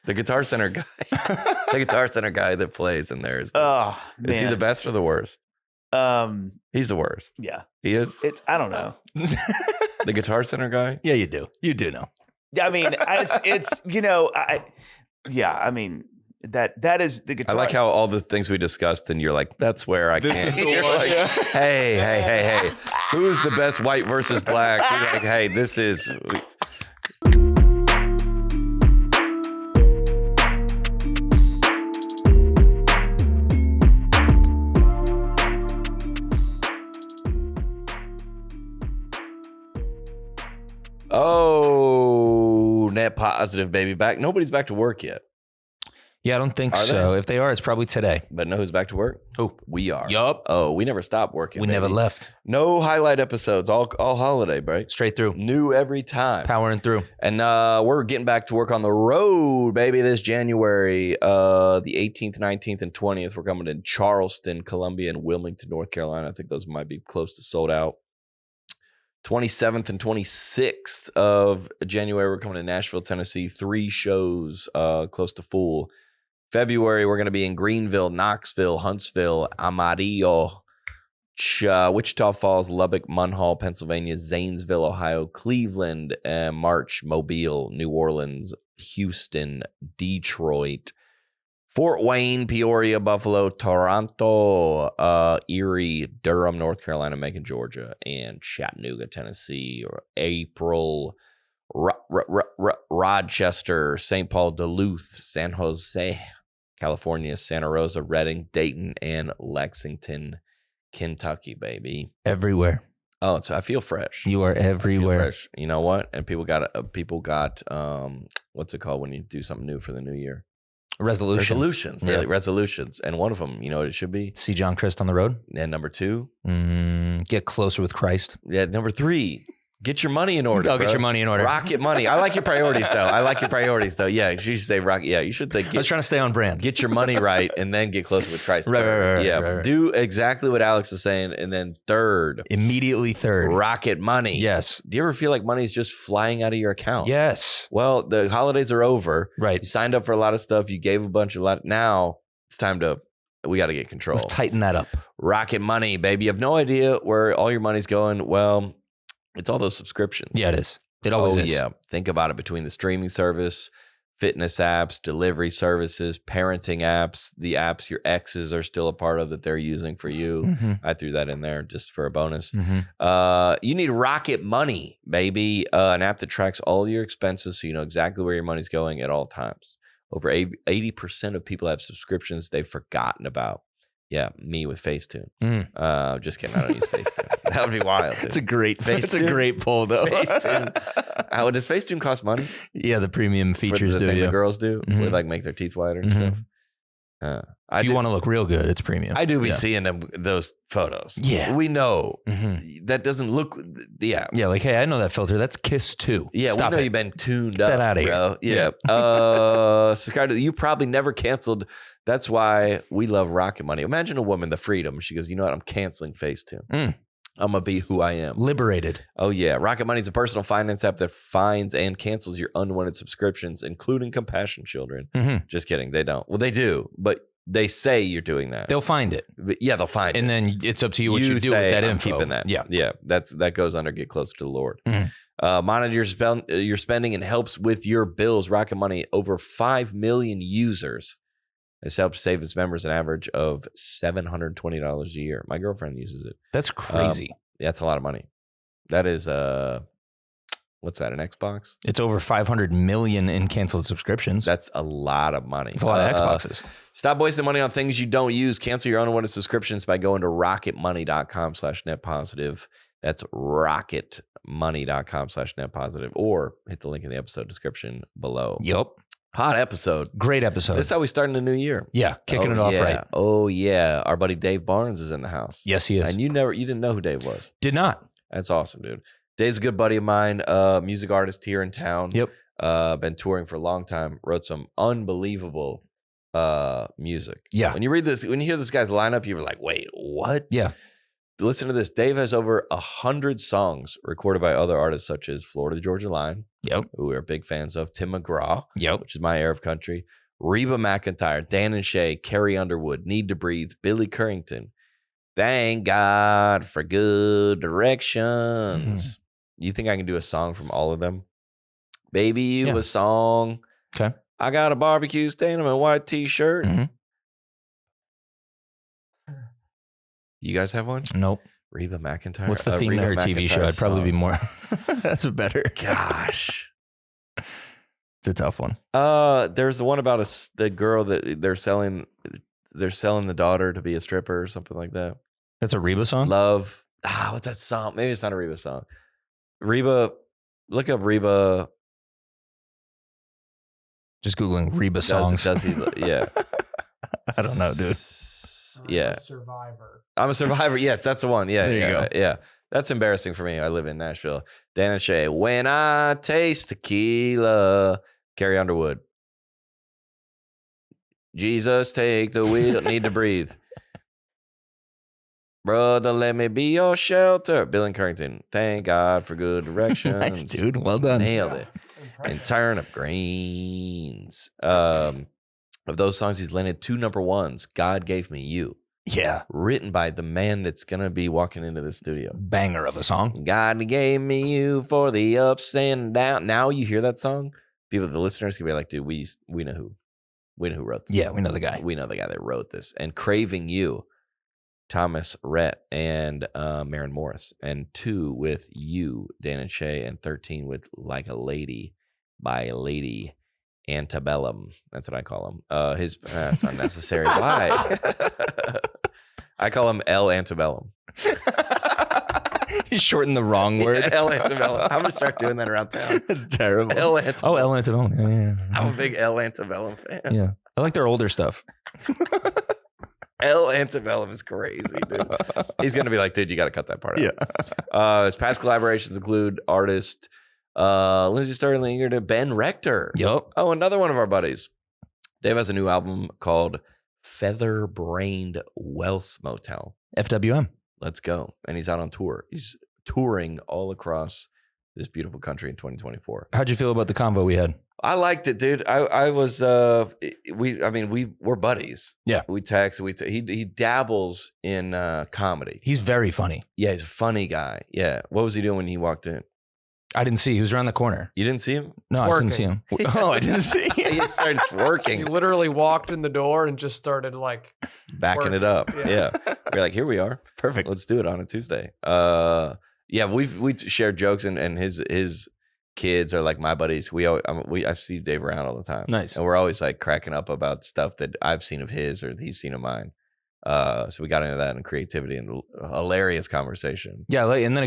The Guitar Center guy. The Guitar Center guy that plays in there is is he the best or the worst? He's the worst. Yeah. He is? I don't know. The Guitar Center guy? Yeah, you do. You do know. I mean, it's I mean, that is the guitar. I like how all the things we discussed and you're like, that's where I This can't. is the You're one, like, yeah. hey. Who's the best white versus black? You're like, hey, this is... Oh, net positive, baby. Back. Nobody's back to work yet. Yeah, I don't think Are so. they? If they are, it's probably today. But know who's back to work? Who? We are. Yup. Oh, we never stopped working. We baby. never left. No highlight episodes. All holiday break. Straight through. New every time. Powering through. And we're getting back to work on the road, baby, this January. The 18th, 19th, and 20th. We're coming to Charleston, Columbia, and Wilmington, North Carolina. I think those might be close to sold out. 27th and 26th of January, we're coming to Nashville, Tennessee. 3 shows close to full. February, we're going to be in Greenville, Knoxville, Huntsville, Amarillo, Wichita Falls, Lubbock, Munhall, Pennsylvania, Zanesville, Ohio, Cleveland, March, Mobile, New Orleans, Houston, Detroit, Fort Wayne, Peoria, Buffalo, Toronto, Erie, Durham, North Carolina, Macon, Georgia, and Chattanooga, Tennessee. Or April, Rochester, St. Paul, Duluth, San Jose, California, Santa Rosa, Reading, Dayton, and Lexington, Kentucky, baby. Everywhere. Oh, so I feel fresh. You are I feel everywhere. fresh. You know what? And people got what's it called when you do something new for the new year? Resolutions. Really, Yeah. resolutions. And one of them, you know what it should be? See John Crist on the road. And number 2, Get closer with Christ. yeah, number 3, get your money in order. I'll get bro. your money in order. Rocket money. I like your priorities though. Yeah, you should say rocket. Yeah, you should say I was trying to stay on brand. get your money right and then get closer with Christ. Right, Yeah, right. do exactly what Alex is saying. And then 3rd, Immediately 3rd. rocket money. Yes. Do you ever feel like money is just flying out of your account? Yes. Well, the holidays are over. Right. You signed up for a lot of stuff. You gave a lot. Now it's time we got to get control. Let's tighten that up. Rocket money, baby. You have no idea where all your money's going. Well, it's all those subscriptions. Yeah, it is. It always is. Yeah. Think about it, between the streaming service, fitness apps, delivery services, parenting apps, the apps your exes are still a part of that they're using for you. Mm-hmm. I threw that in there just for a bonus. Mm-hmm. You need Rocket Money, baby, an app that tracks all your expenses so you know exactly where your money's going at all times. Over 80% of people have subscriptions they've forgotten about. Yeah, me with Facetune. Just kidding. I don't use Facetune. That would be wild. It's a great poll, though. Facetune. How does Facetune cost money? Yeah, the premium features For the do. thing Yeah. the girls do, Mhm. with like make their teeth whiter and Mhm. stuff. If you want to look real good, it's premium. I do be Yeah. seeing those photos. Yeah. we know Mhm. that doesn't look. Yeah, Yeah, like, hey, I know that filter. That's Kiss 2. yeah. Stop we know it. you've been tuned Get up, outta here. bro. Yeah. Subscribe to. You probably never canceled. That's why we love Rocket Money. Imagine a woman, the freedom. She goes, you know what? I'm canceling Facetune. I'm gonna be who I am. Liberated. Oh yeah, Rocket Money is a personal finance app that finds and cancels your unwanted subscriptions, including Compassion Children. Mhm. Just kidding. They don't. Well, they do, but they say you're doing that. They'll find it. But yeah, they'll find And it. then it's up to you what you do say, with that I'm info. keeping that. Yeah. Yeah. That goes under get closer to the Lord. Mhm. Monitor your spending and helps with your bills. Rocket Money, over 5 million users. This helps save its members an average of $720 a year. My girlfriend uses it. That's crazy. That's a lot of money. That is what's that? An Xbox? It's over 500 million in canceled subscriptions. That's a lot of money. It's a lot of Xboxes. Stop wasting money on things you don't use. Cancel your unwanted subscriptions by going to rocketmoney.com/netpositive. That's rocketmoney.com/netpositive, or hit the link in the episode description below. Yep. Hot episode. Great episode. This is how we start in the new year. Yeah. Kicking it off yeah. right. Oh yeah. Our buddy Dave Barnes is in the house. Yes, he is. And you didn't know who Dave was. Did not. That's awesome, dude. Dave's a good buddy of mine, music artist here in town. Yep. Been touring for a long time. Wrote some unbelievable music. Yeah. When you hear this guy's lineup, you were like, wait, what? Yeah. listen to this. Dave has over 100 songs recorded by other artists such as Florida Georgia Line, Yep. who we are big fans of, Tim McGraw, Yep. which is my era of country, Reba McEntire, Dan and Shay, Carrie Underwood, Need to Breathe, Billy Currington. Thank God for good directions. You think I can do a song from all of them? Baby, you a song. Okay. I got a barbecue stand on my white t-shirt. Mhm. You guys have one? Nope. Reba McEntire. What's the theme Reba to her TV show? McEntire I'd probably be song. more. That's a better. Gosh. It's a tough one. There's the one about the girl that they're selling the daughter to be a stripper or something like that. That's a Reba song? Love. What's that song? Maybe it's not a Reba song. Reba, look up Reba. Just Googling Reba songs. Does he? Yeah. I don't know, dude. Yeah. Survivor. I'm a survivor. Yes, that's the one. Yeah. There you go. Yeah. That's embarrassing for me. I live in Nashville. Dan and Shay. When I taste tequila. Carrie Underwood. Jesus, take the wheel. Need to breathe. Brother, let me be your shelter. Billy Currington. Thank God for good directions. Nice, dude. Well done. Nailed it. And turnip greens. Of those songs, he's landed 2 number ones. God Gave Me You. Yeah. Written by the man that's going to be walking into the studio. Banger of a song. God gave me you for the ups and downs. Now you hear that song, people, the listeners can be like, dude, we know who wrote this. Yeah, we know the guy. We know the guy that wrote this. And Craving You, Thomas Rhett and Maren Morris. And 2 with You, Dan and Shay. And 13 with Like a Lady by Lady Antebellum. That's what I call him. That's unnecessary. Why? I call him El Antebellum. You shortened the wrong word. Yeah, El Antebellum. I'm going to start doing that around town. That's terrible. El Antebellum. Oh, El Antebellum. Yeah. I'm a big El Antebellum fan. Yeah. I like their older stuff. El Antebellum is crazy, dude. He's going to be like, dude, you got to cut that part out. His past collaborations include artist Lindsey Sterling to Ben Rector. Yup. Oh, another one of our buddies. Dave has a new album called Feather Brained Wealth Motel. FWM. Let's go. And he's out on tour. He's touring all across this beautiful country in 2024. How'd you feel about the convo we had? I liked it, dude. I was we're buddies. Yeah. We text, he dabbles in comedy. He's very funny. Yeah, he's a funny guy. Yeah. What was he doing when he walked in? I didn't see. He was around the corner. You didn't see him? No, I couldn't see him. Oh, I didn't see. He started He working, literally walked in the door and just started like backing it up. Yeah. We're like, here we are. Perfect. Let's do it on a Tuesday. Yeah, we shared jokes and his kids are like my buddies. I see Dave around all the time. Nice. And we're always like cracking up about stuff that I've seen of his or he's seen of mine. So we got into that and creativity and hilarious conversation. Yeah, and then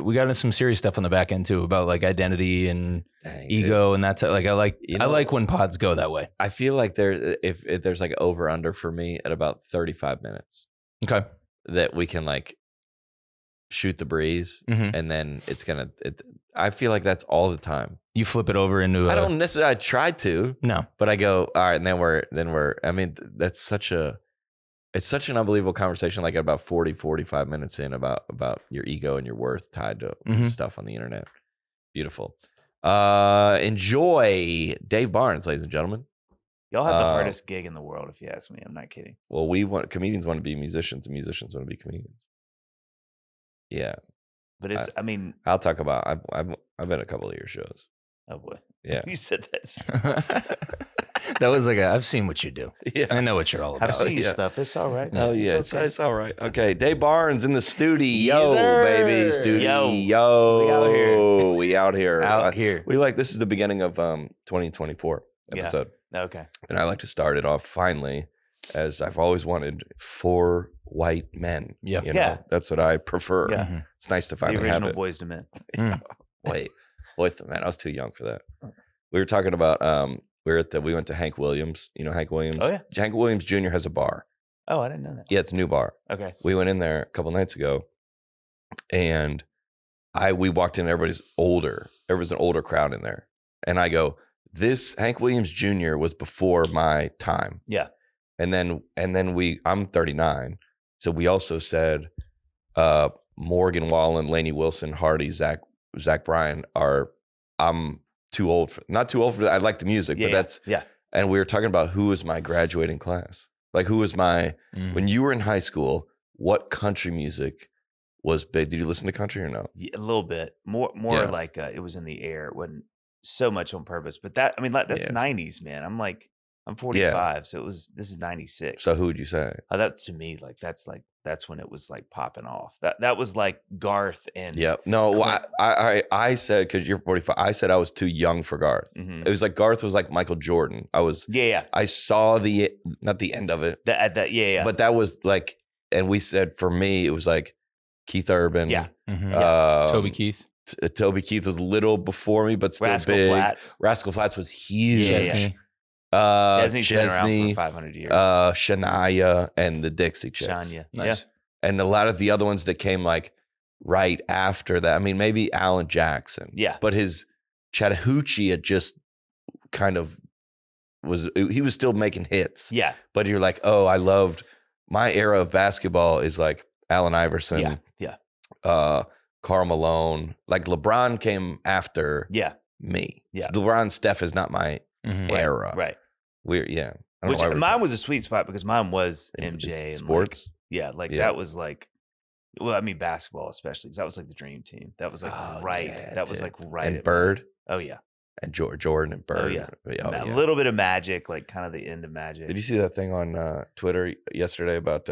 we got into some serious stuff on the back end too about like identity and Dang, ego, and that's like I know, like when pods go that way. I feel like if there's like over under for me at about 35 minutes Okay. that we can like shoot the breeze, Mm-hmm. and then I feel like that's all the time. You flip it over into. I don't necessarily. I try to, No. but I go all right, and then we're. I mean, that's such an unbelievable conversation. Like about 45 minutes in about your ego and your worth tied to Mhm. stuff on the internet. Beautiful. Enjoy Dave Barnes, ladies and gentlemen. Y'all have the hardest gig in the world, if you ask me. I'm not kidding. Well, comedians want to be musicians, and musicians want to be comedians. Yeah, But it's, I mean, I'll talk about. I've been at a couple of your shows. oh boy. Yeah, You said that. That was like I've seen what you do. yeah. I know what you're all about. I've seen your yeah. stuff. It's all right. Oh yeah, It's okay. it's all right. Okay, Dave Barnes in the studio, Yes, sir. baby, studio. We out here. We out here. Out here. We this is the beginning of 2024 Yeah. episode, Okay. and I like to start it off finally, as I've always wanted, 4 white men. Yeah. You know, Yeah. that's what I prefer. Yeah. Mhm. It's nice to The finally have original it. Boys to Men. Wait, Boys to Men. I was too young for that. We were talking about we went to Hank Williams. You know Hank Williams? Oh, yeah. Hank Williams Jr. has a bar. Oh, I didn't know that. Yeah, it's a new bar. Okay. We went in there a couple nights ago, and we walked in. Everybody's older. There was an older crowd in there, and I go, "This Hank Williams Jr. was before my time." Yeah. And then I'm 39, so we also said, Morgan Wallen, Lainey Wilson, Hardy, Zach Bryan I'm too old for, not too old for that. I like the music, but that's, and we were talking about who was my graduating class. Like who was when you were in high school, what country music was big? Did you listen to country or no? Yeah, a little bit more like it was in the air. It wasn't so much on purpose, but that's 90s, man. I'm 45, so this is 96. So who would you say? That to me, that's when it was like popping off. That was like Garth and No, I said, because you're 45, I said I was too young for Garth. It was like Garth was like Michael Jordan. I saw not the end of it. But that was like, and we said for me it was like Keith Urban. Toby Keith. Toby Keith was a little before me, but still big. Rascal Flatts was huge. Chesney's been around for 500 years. Shania and the Dixie Chicks. Shania. Nice. And a lot of the other ones that came like right after that. I mean, maybe Alan Jackson. Yeah. But his Chattahoochee had just kind of he was still making hits. Yeah. But you're like, oh, I loved my era of basketball is like Allen Iverson. Karl Malone. Like LeBron came after me. Yeah. LeBron Steph is not my era. Right. Weird. Yeah. I don't Which know why mine was a sweet spot because mine was MJ and sports. That was like, well, I mean basketball especially because that was like the dream team. That was like was like right. And Bird. Oh yeah. And Jordan and Bird. A little bit of Magic, like kind of the end of Magic. Did you see that thing on Twitter yesterday about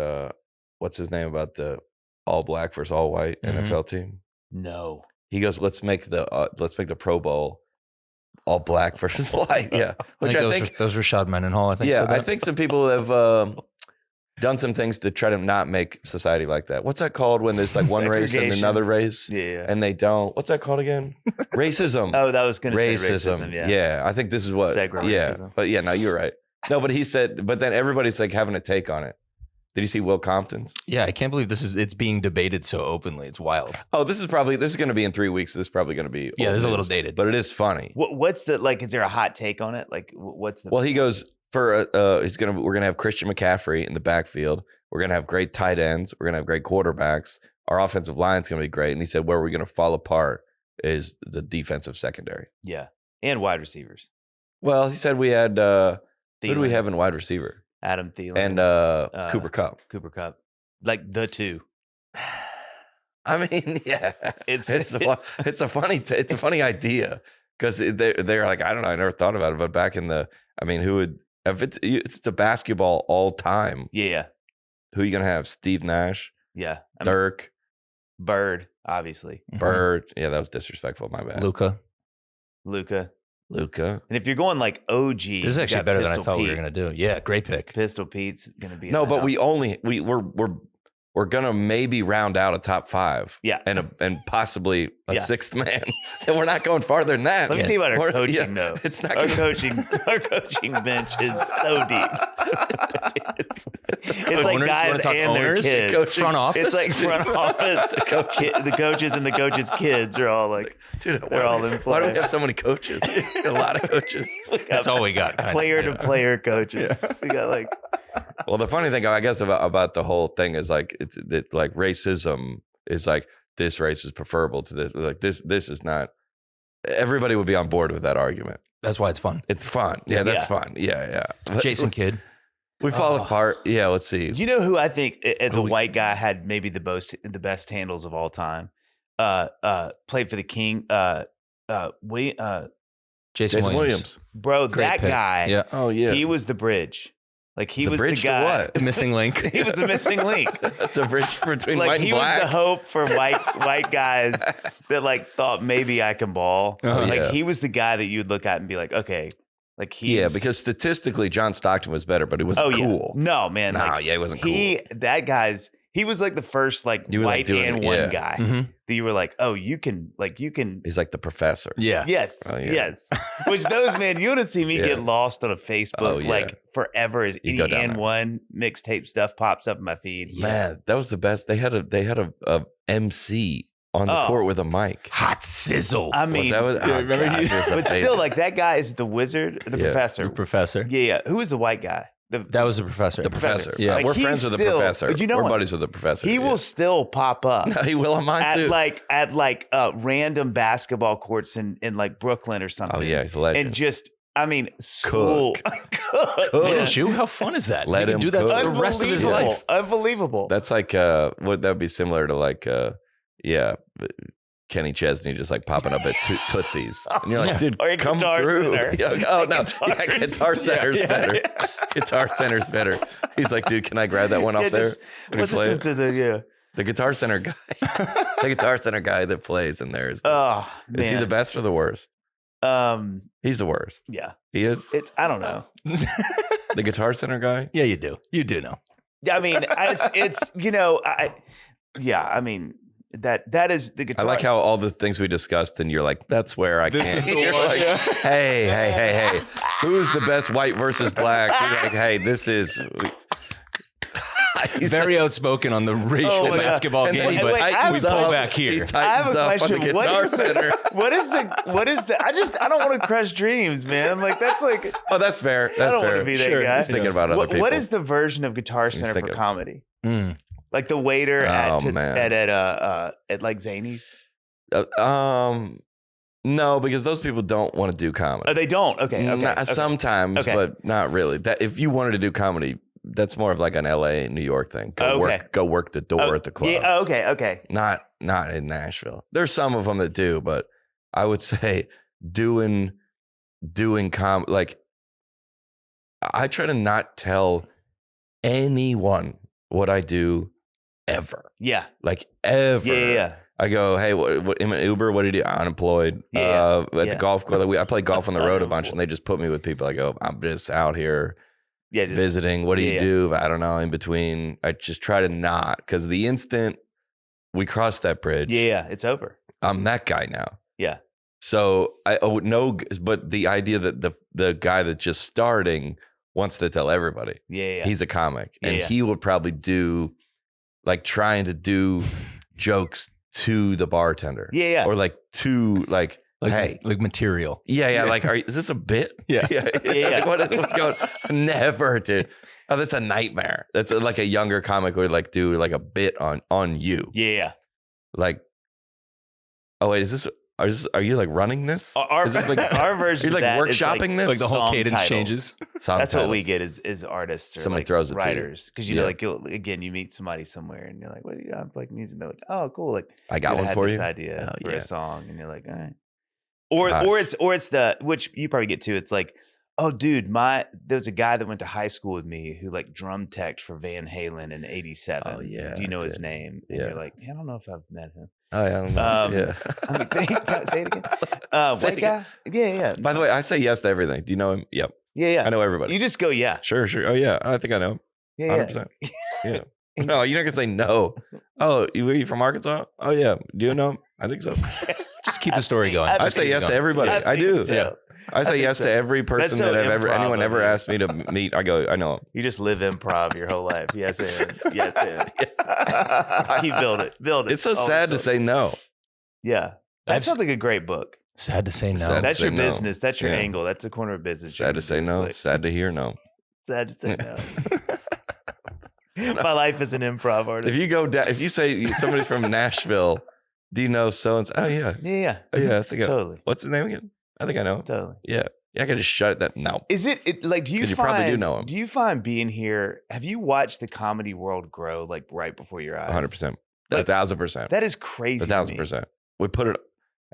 what's his name, about the all black versus all white NFL team? No. He goes, let's make the Pro Bowl all black versus white. Yeah. Which I think those Rashad Mendenhall, I think. Yeah, I think some people have done some things to try to not make society like that. What's that called when there's like one race and another race? Yeah. And they don't. What's that called again? Racism. Oh, that was going to say racism. Yeah. Yeah. I think this is what. Racism. But yeah, no, you're right. No, but he said, but then everybody's like having a take on it. Did you see Will Compton's? Yeah, I can't believe it's being debated so openly. It's wild. Oh, this is going to be in 3 weeks. So this is probably going to be. Yeah, this is a little dated. But it is funny. What's the, like, is there a hot take on it? Like, what's the. Well, he goes, we're going to have Christian McCaffrey in the backfield. We're going to have great tight ends. We're going to have great quarterbacks. Our offensive line's going to be great. And he said, where we're going to fall apart is the defensive secondary. Yeah. And wide receivers. Well, he said we had, who do we have in wide receiver? Adam Thielen. And Cooper Kupp. Cooper Kupp. Like the two. I mean, yeah. It's a funny idea because they're like, I don't know. I never thought about it. But back in if it's a basketball all time. Yeah. Who are you going to have? Steve Nash? Yeah. Dirk? Bird, obviously. Bird. Yeah, that was disrespectful. My bad. Luka. And if you're going like OG, this is actually better than I thought we were going to do. Yeah, great pick. Pistol Pete's going to be no, but we're going to maybe round out a top 5. Yeah. And possibly a sixth man. And we're not going farther than that. Let me tell you about our coaching, though. It's not our coaching bench is so deep. it's like guys and their kids. Coaching. Front office? It's like front office. The coaches and the coaches' kids are all like, dude, they're all in play. Why do we have so many coaches? A lot of coaches. That's all we got. Player-to-player coaches. Yeah. We got like... Well, the funny thing, I guess, about the whole thing is like like racism is like this race is preferable to this. Like this is not. Everybody would be on board with that argument. That's why it's fun. It's fun. Yeah, that's fun. Yeah. Jason Kidd. We fall apart. Yeah, let's see. You know who I think as a white guy had maybe the best handles of all time? Played for the King. Jason Williams. Bro, Great that pick. guy. Yeah. Oh yeah. He was the bridge. Like he was bridge the guy. To what? The missing link. He was the missing link. The bridge between like white and he black. was the hope for white guys that like thought maybe I can ball. He was the guy that you'd look at and be like, okay, like because statistically John Stockton was better, but he wasn't cool. No, man. He wasn't cool. He was like the first like white and one guy that you were like, oh, you can. He's like the professor. Yeah. Yes. Oh, yeah. Yes. Which those, man, you wouldn't see me get lost on a Facebook like forever as any and one mixtape stuff pops up in my feed. Yeah. Man, that was the best. They had a MC on the court with a mic. Hot sizzle. I mean, remember but still, like that guy is the wizard, the professor. The professor. Yeah. Who was the white guy? That was the professor. The professor. Yeah, Like, we're he's friends with the still- professor. you know we're what? buddies with the professor. He will still pop up. No, he will on mine At too. like random basketball courts in like Brooklyn or something. Oh yeah, he's a legend. And just, I mean, school. Cook. Wouldn't you? How fun is that? Let you him can do that cook. for the rest of his life. Unbelievable. That's like what that would be similar to like Kenny Chesney just like popping up at Tootsie's. And you're like, Yeah. dude, Or a come Guitar through. Center. Yeah, oh, no. Guitars. Yeah, Guitar Center's better. Guitar Center's better. He's like, dude, can I grab that one off there? And Let's play listen it? to The Guitar Center guy. The Guitar Center guy that plays in there is oh, man. is he the best or the worst? He's the worst. Yeah. He is? I don't know. The Guitar Center guy? Yeah, you do. You do know. I mean, it's I mean, that is the I guitar. like how all the things we discussed, and you're like, that's where I This can't. is the You're one, like, yeah. hey, who's the best white versus black? You're like, hey, this is. He's Very outspoken on the racial Oh my God. basketball And game, then but wait, I we have pull a- back He here. tightens I have a up question. on the What Guitar is Center. what is the I don't want to crush dreams, man. Like that's like Oh, that's fair. That's I don't fair. want to be that Sure. guy. He's thinking about other people. What is the version of Guitar He's Center for thinking- comedy? Mm. Like the waiter Oh, man. at like Zanies? No, because those people don't want to do comedy. Oh, they don't. Okay. Okay. Sometimes, Okay. but not really. That if you wanted to do comedy, that's more of like an LA, New York thing. Go work the door at the club. Yeah. Oh, okay. Okay. Not in Nashville. There's some of them that do, but I would say doing like I try to not tell anyone what I do ever. Yeah. Like ever. Yeah. I go, hey, what in an Uber? What do you do? Unemployed. Yeah. At the golf course, I play golf on the road a bunch, and they just put me with people. I go, I'm just out here Yeah. visiting. What do you do? I don't know. In between, I just try to not, because the instant we cross that bridge, Yeah. It's over. I'm that guy now. Yeah. So I would know, but the idea that the guy that's just starting wants to tell everybody Yeah. he's a comic, and Yeah. he would probably do like trying to do jokes to the bartender, Yeah. or like to like hey, like material. yeah. Like, is this a bit? Yeah. Yeah. Like, what's going? Never, dude. Oh, that's a nightmare. That's like a younger comic would like do like a bit on you. Yeah. Like, oh wait, are you like running this? Our Is this like our version. you're like of that is workshopping this? Like the whole song cadence titles. changes. Song That's what we titles. get is artists or Somebody like throws it to you. writers, because you Yeah. know, like you meet somebody somewhere and you're like, "What do you have like music?" They're like, "Oh, cool!" Like I got one had for this you. idea Oh, for yeah. a song, and you're like, "All right." Gosh. Or it's the which you probably get too. It's like, "Oh, dude, there was a guy that went to high school with me who like drum teched for Van Halen in '87. Oh, yeah, do you know I his did. name?" And Yeah. you're like, "I don't know if I've met him." Oh, yeah, I don't know. Yeah. Let me think. Say it again. Say White it guy? Yeah. By the way, I say yes to everything. Do you know him? Yep. Yeah. I know everybody. You just go, yeah. Sure. Oh yeah, I think I know him. Yeah. 100%. Yeah. No, you're not gonna say no. Oh, were you from Arkansas? Oh yeah. Do you know him? I think so. Just keep the story going. I I Just say keep it yes to going. everybody. I think do. so. Yeah. I say think yes so. to every person so that anyone improv ever of you. asked me to meet. I go, I know him. You just live improv your whole life. Yes, and yes, and Keep build it. It's so Always sad to build it. say no. Yeah, that I've- sounds like a great book. Sad to say no. Sad. That's say your no. business. That's your Yeah. angle. That's a corner of business. Sad to say no. Sad to hear no. Sad to say no. My life as an improv artist. If you go down, if you say somebody's from Nashville, do you know so and so? Oh yeah. Yeah. Oh yeah. That's the guy. Totally. What's his name again? I think I know him. Totally. Yeah. I can just shut that. No. Is it like? Do you 'Cause you find? probably do know him. Do you find being here? Have you watched the comedy world grow like right before your eyes? 100%. Like, 1,000%. That is crazy. to me. 1,000%. We put it.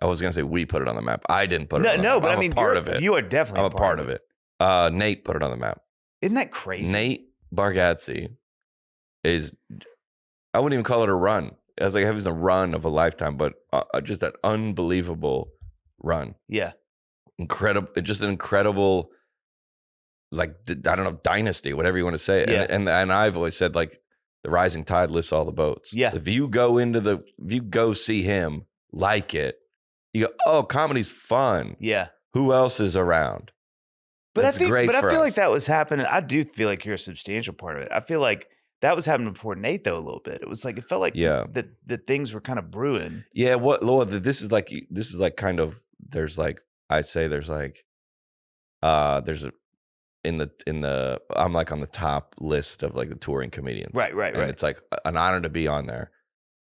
I was gonna say we put it on the map. I didn't put it. No, on the no, map. but I'm I mean, a part you're- of it. You are definitely I'm a part of it. Nate put it on the map. Isn't that crazy? Nate Bargatze is. I wouldn't even call it a run. I was like having the run of a lifetime, but just that unbelievable run. Yeah. Incredible. Just an incredible. Like I don't know, dynasty, whatever you want to say. Yeah. And I've always said like the rising tide lifts all the boats. Yeah. If you go see him, like it, you go, oh, comedy's fun. Yeah. Who else is around? But That's I think, great but I for feel us. like that was happening. I do feel like you're a substantial part of it. I feel like that was happening before Nate, though, a little bit. It was like, it felt like Yeah. that things were kind of brewing. Yeah, what Lord, this is like kind of there's like I say there's like there's I'm like on the top list of like the touring comedians. Right. And it's like an honor to be on there.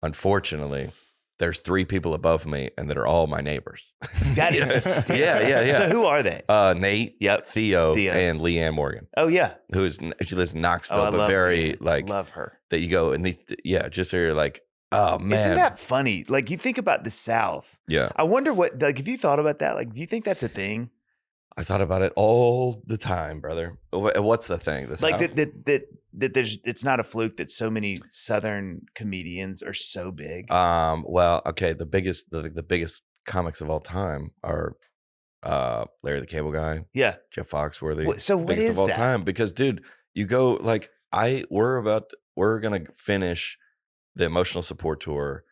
Unfortunately, there's 3 people above me, and that are all my neighbors. That is hysterical. Yeah. So who are they? Nate, Yep. Theo, and Leanne Morgan. Oh yeah. She lives in Knoxville, but very like love her. That you go and these, just so you're like, oh man, isn't that funny? Like you think about the South. Yeah. I wonder what, like, if you thought about that, like, do you think that's a thing? I thought about it all the time, brother. What's the thing? Like that there's, it's not a fluke that so many Southern comedians are so big. Well, okay. The biggest comics of all time are Larry the Cable Guy. Yeah. Jeff Foxworthy. So what is of all that? time? Because dude, you go like we're gonna finish the Emotional Support Tour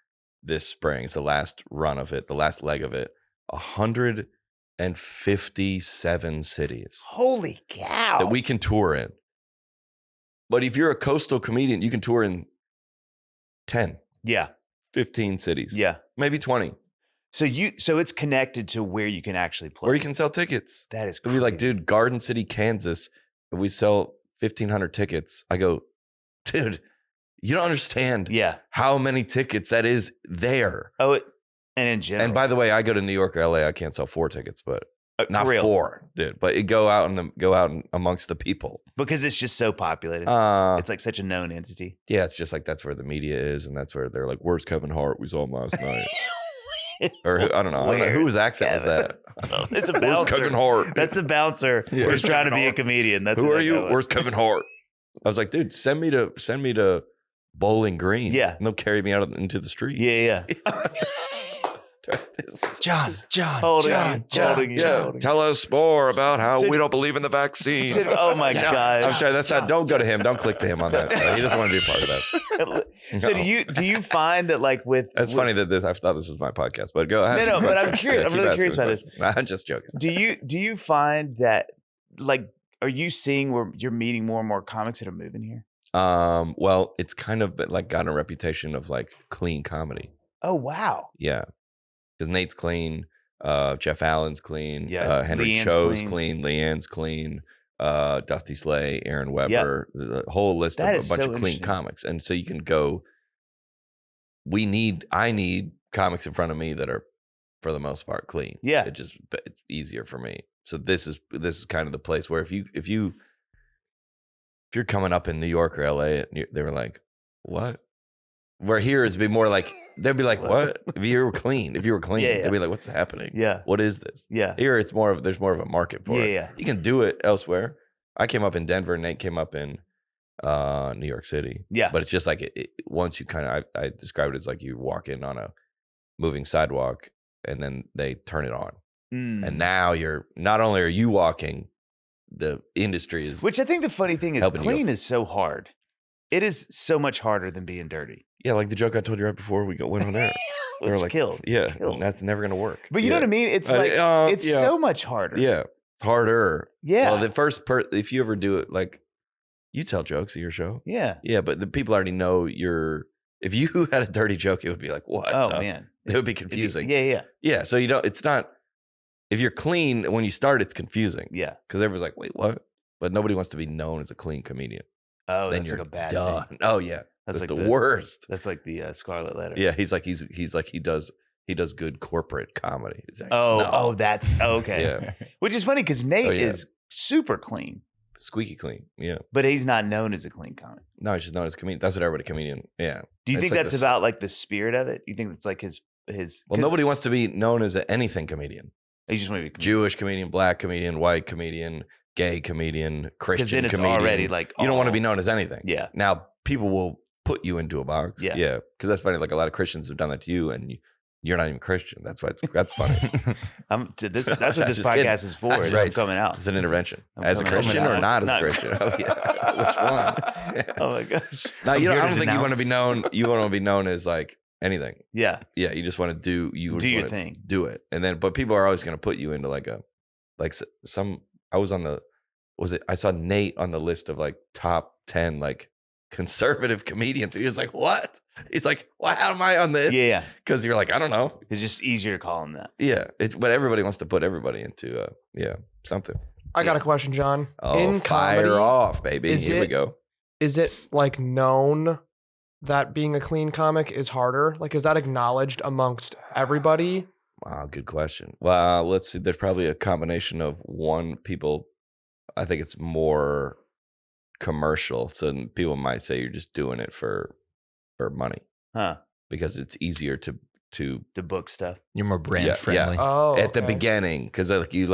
this spring. It's the last run of it, the last leg of it. 157 cities. Holy cow. That we can tour in. But if you're a coastal comedian, you can tour in 10, 15 cities. Yeah. Maybe 20. So it's connected to where you can actually play. Or you can sell tickets. That is It'd crazy. be like, dude, Garden City, Kansas, if we sell 1,500 tickets, I go, dude, you don't understand how many tickets that is there. Oh, and in general. And by the way, I go to New York or LA, I can't sell 4 tickets, but not 4, dude. But it go out amongst the people. Because it's just so populated. It's like such a known entity. Yeah, it's just like that's where the media is, and that's where they're like, where's Kevin Hart? We saw him last night. Or I don't know. Whose accent was that? It's a bouncer. Where's Kevin Hart? That's the bouncer who's trying to be a comedian. That's who are you? Where's Kevin Hart? I was like, dude, send me to Bowling Green. Yeah. And they'll carry me out into the streets. Yeah. John. Tell us more about how we don't believe in the vaccine. Oh my God. I'm sorry, that's not. Don't go to him. Don't click to him on that. He doesn't want to be a part of that. So do you find that like with That's funny that I thought this was my podcast, but go ahead. No, but I'm curious. I'm really curious about this. I'm just joking. Do you find that like are you seeing where you're meeting more and more comics that are moving here? Well, it's kind of like gotten a reputation of like clean comedy. Oh wow. Yeah. Because Nate's clean, Jeff Allen's clean, Henry Leanne's Cho's clean, Leanne's clean, Dusty Slay, Aaron Weber, the whole list of a bunch of clean comics. And so you can go, I need comics in front of me that are, for the most part, clean. Yeah. It's easier for me. So this is kind of the place where if you're coming up in New York or LA, they were like, what? Where here is be more like, they'd be like, what? If you were clean, they'd be like, what's happening? Yeah. What is this? Yeah. Here there's more of a market for it. Yeah. You can do it elsewhere. I came up in Denver, Nate came up in New York City. Yeah. But it's just like once you kind of, I describe it as like you walk in on a moving sidewalk and then they turn it on. And now you're, not only are you walking, the industry is. Which I think the funny thing is clean is so hard. It is so much harder than being dirty. Yeah, like the joke I told you right before we went on air. We were like, killed. That's never going to work. But you know what I mean? It's like, it's so much harder. Yeah, it's harder. Yeah. Well, the first if you ever do it, like, you tell jokes at your show. Yeah. Yeah, but the people already know if you had a dirty joke, it would be like, what? Oh, man. It would be confusing. Yeah. So it's not, if you're clean, when you start, it's confusing. Yeah. Because everyone's like, wait, what? But nobody wants to be known as a clean comedian. Oh, then that's you're like a bad done. thing. Oh yeah, that's like the worst. That's like the Scarlet Letter. Yeah, he's like he does good corporate comedy. Like, that's okay. Yeah, which is funny because Nate is super clean, squeaky clean. Yeah, but he's not known as a clean comic. No, he's just known as a comedian. That's what everybody comedian. Yeah. Do you think like that's about like the spirit of it? You think that's like his? Well, nobody wants to be known as anything comedian. You just want to be Jewish comedian, black comedian, white comedian, gay comedian, Christian then it's comedian. Already like you don't want to be known as anything. Yeah. Now people will put you into a box. Yeah. Yeah. Because that's funny. Like a lot of Christians have done that to you, and you're not even Christian. That's why that's funny. That's what this podcast is for. Is I'm coming out. It's an intervention. As a Christian or not as a Christian? Oh yeah. Which one? Yeah. Oh my gosh. No, I don't think you want to be known. You want to be known as like anything. Yeah. Yeah. You just want to do your thing. Do it. And then, but people are always going to put you into like I saw Nate on the list of like top 10 like conservative comedians. He was like, what? He's like, why am I on this? Yeah. Because you're like, I don't know. It's just easier to call him that. Yeah. But everybody wants to put everybody into something. I got a question, John. Oh, in fire comedy, off, baby. Here we go. Is it like known that being a clean comic is harder? Like, is that acknowledged amongst everybody? Wow, good question. Well, let's see. There's probably a combination of people. I think it's more commercial. So people might say you're just doing it for money. Huh. Because it's easier to the book stuff. You're more brand friendly. Oh, at the beginning, because you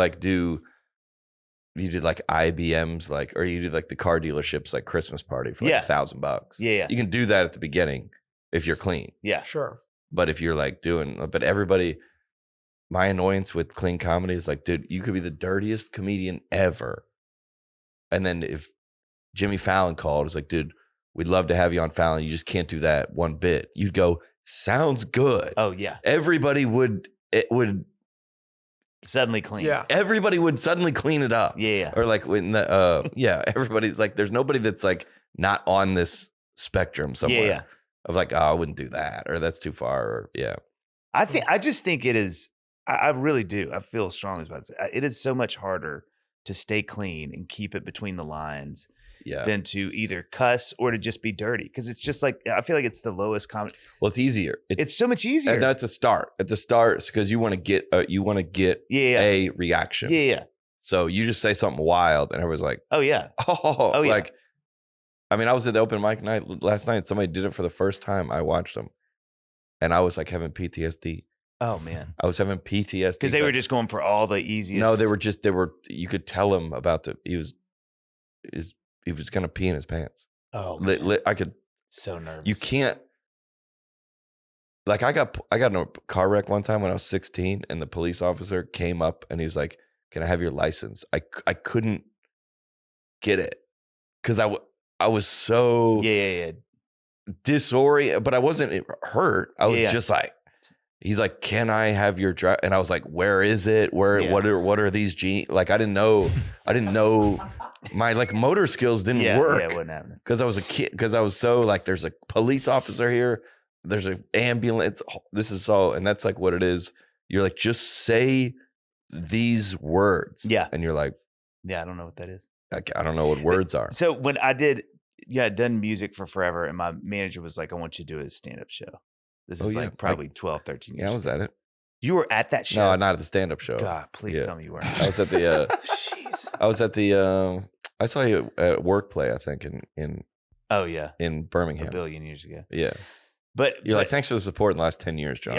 did like IBM's or you did like the car dealerships like Christmas party for like $1,000. Yeah. You can do that at the beginning if you're clean. Yeah. Sure. But if you're but everybody, my annoyance with clean comedy is like, dude, you could be the dirtiest comedian ever. And then if Jimmy Fallon called, it's like, dude, we'd love to have you on Fallon. You just can't do that one bit. You'd go, sounds good. Oh yeah. Everybody would suddenly clean. Yeah. Everybody would suddenly clean it up. Yeah. Or like when everybody's like, there's nobody that's like not on this spectrum somewhere. Yeah. Of like, oh, I wouldn't do that, or that's too far, or I just think it is. I really do. I feel strongly about this. It is so much harder to stay clean and keep it between the lines than to either cuss or to just be dirty. Because it's just like, I feel like it's the lowest common. Well, it's easier. It's so much easier. And at the start, because you want to get a reaction. Yeah. So you just say something wild, and everyone's like, oh yeah. Oh yeah. Like, I mean, I was at the open mic night last night. Somebody did it for the first time. I watched them, and I was like having PTSD. Oh man, I was having PTSD because they were just going for all the easiest. No, they were. You could tell him about he was gonna pee in his pants. Oh, I could. So nervous. You can't. Like I got in a car wreck one time when I was 16, and the police officer came up and he was like, "Can I have your license?" I couldn't get it because I was so disoriented, but I wasn't hurt. I was just like, he's like, "Can I have your drive?" And I was like, "Where is it? What are these Like I didn't know my like motor skills didn't work. Yeah, it wouldn't happen. Because I was a kid. Because I was so like, there's a police officer here. There's an ambulance. This is so, and that's like what it is. You're like, just say these words. Yeah, and you're like, I don't know what that is. I don't know what words are. So when I I'd done music for forever, and my manager was like, "I want you to do a stand-up show." This is like probably 12, 13 years. Yeah, I was at it. You were at that show? No, not at the stand-up show. God, please tell me you weren't. I was at the. Jeez. I was at the. I saw you at work play. I think in. Oh yeah. In Birmingham. A billion years ago. Yeah. But you're like, thanks for the support in the last 10 years, John.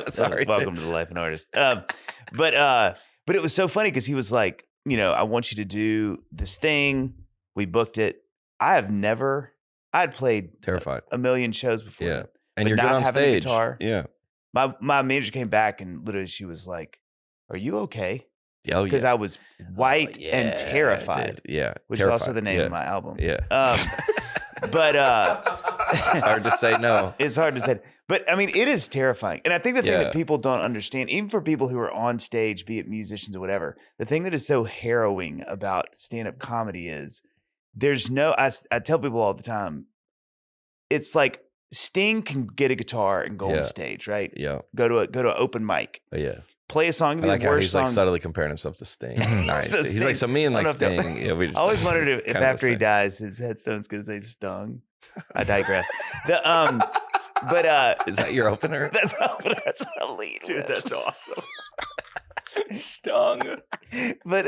Sorry. Welcome to the life of an artist. But it was so funny because he was like, I want you to do this thing. We booked it. I'd played terrified a million shows before. Yeah. And you're good on stage. Guitar. Yeah. My manager came back and literally she was like, "Are you okay?" Oh, yeah. Because I was white and terrified. Yeah. Which is also the name of my album. Yeah. But hard to say no. It's hard to say. But I mean, it is terrifying. And I think the thing that people don't understand, even for people who are on stage, be it musicians or whatever, the thing that is so harrowing about stand-up comedy is there's no, I tell people all the time, it's like Sting can get a guitar and go on stage, right? Yeah. Go to an open mic. Yeah. Play a song. I like how he's like subtly comparing himself to Sting. Nice. So he's like, so me and like Sting. Yeah, we just I always wondered if after he dies, his headstone's going to say Stung. I digress. But is that your opener? That's my opener. That's my lead. Dude, that's awesome. Stung. But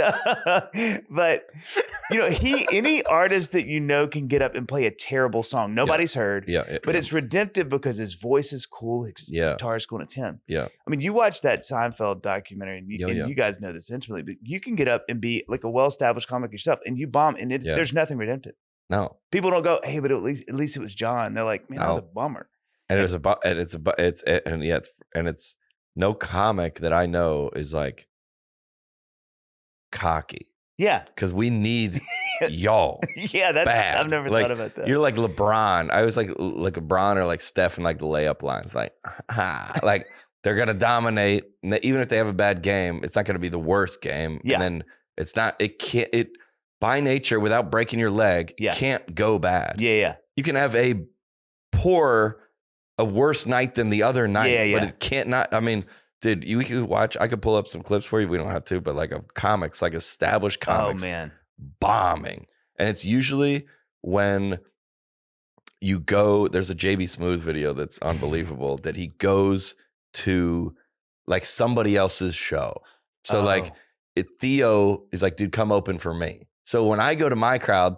any artist that can get up and play a terrible song nobody's heard. Yeah. But it's redemptive because his voice is cool, his guitar is cool, and it's him. Yeah. I mean, you watch that Seinfeld documentary, and you guys know this intimately, but you can get up and be like a well-established comic yourself, and you bomb, and there's nothing redemptive. No. People don't go, "Hey, but at least it was John." They're like, "Man, that was a bummer." And it's no comic that I know is like cocky. Yeah. Because we need y'all. Yeah, that's bad. I've never thought about that. You're like LeBron. I was like LeBron or like Steph in like the layup lines. Like, like they're gonna dominate. Even if they have a bad game, it's not gonna be the worst game. Yeah. And then it by nature, without breaking your leg, can't go bad. Yeah. You can have a worse night than the other night. Yeah. But it can't not. I mean, Dude, you could watch. I could pull up some clips for you. We don't have to, but like of comics, like established comics, bombing, and it's usually when you go. There's a JB Smooth video that's unbelievable that he goes to like somebody else's show. So like Theo is like, dude, come open for me. So when I go to my crowd,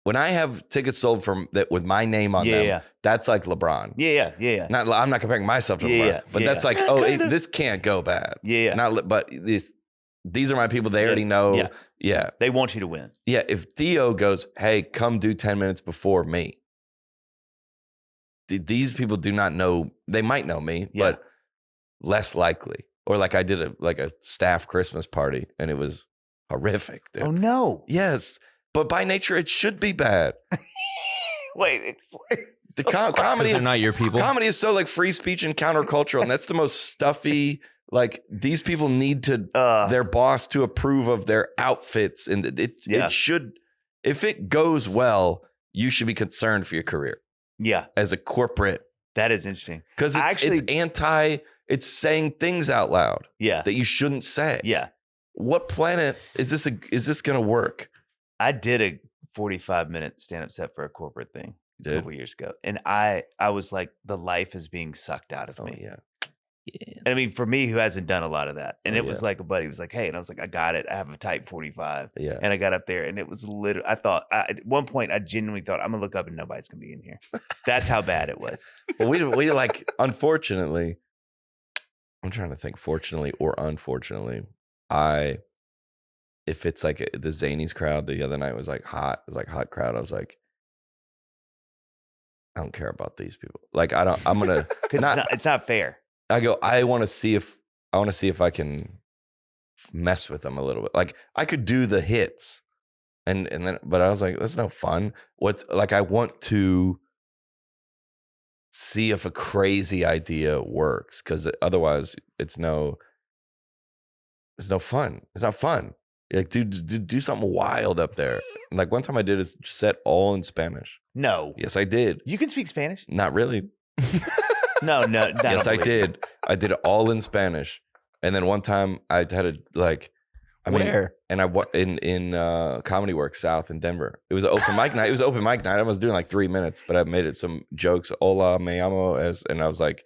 when I have tickets sold from that with my name on them, that's like LeBron. Yeah. I'm not comparing myself to LeBron, but that's like, this can't go bad. But these are my people. They already know. Yeah. They want you to win. Yeah. If Theo goes, hey, come do 10 minutes before me. These people do not know. They might know me, but less likely. Or like I did a staff Christmas party and it was horrific. Dude. Oh no. Yes. But by nature, it should be bad. Wait, it's like the comedy is not your people. Comedy is so like free speech and countercultural, and that's the most stuffy. Like these people need to their boss to approve of their outfits, and it should. If it goes well, you should be concerned for your career. Yeah, as a corporate, that is interesting because it's anti. It's saying things out loud. Yeah, that you shouldn't say. Yeah, what planet is this? Is this going to work? I did a 45-minute stand-up set for a corporate thing a couple years ago. And I was like, the life is being sucked out of me. Yeah. And I mean, for me, who hasn't done a lot of that. And it was like a buddy was like, hey, and I was like, I got it. I have a type 45. Yeah. And I got up there and it was literally, at one point, I genuinely thought, I'm going to look up and nobody's going to be in here. That's how bad it was. Well, we like, unfortunately, I'm trying to think, fortunately or unfortunately, if it's like the Zanies crowd the other night was like hot. It was like hot crowd. I was like, I don't care about these people. Like I'm gonna. It's not fair. I want to see if I can mess with them a little bit. Like I could do the hits, and then but I was like, that's no fun. I want to see if a crazy idea works because otherwise it's no fun. It's not fun. You're like, dude, do something wild up there. And like one time I did a set all in Spanish. No. Yes, I did. You can speak Spanish? Not really. No. Yes, I did. I did it all in Spanish. And then one time I had where? And I in Comedy Works South in Denver. It was an open mic night. It was open mic night. I was doing like 3 minutes, but I made it some jokes. Hola, me llamo as, and I was like,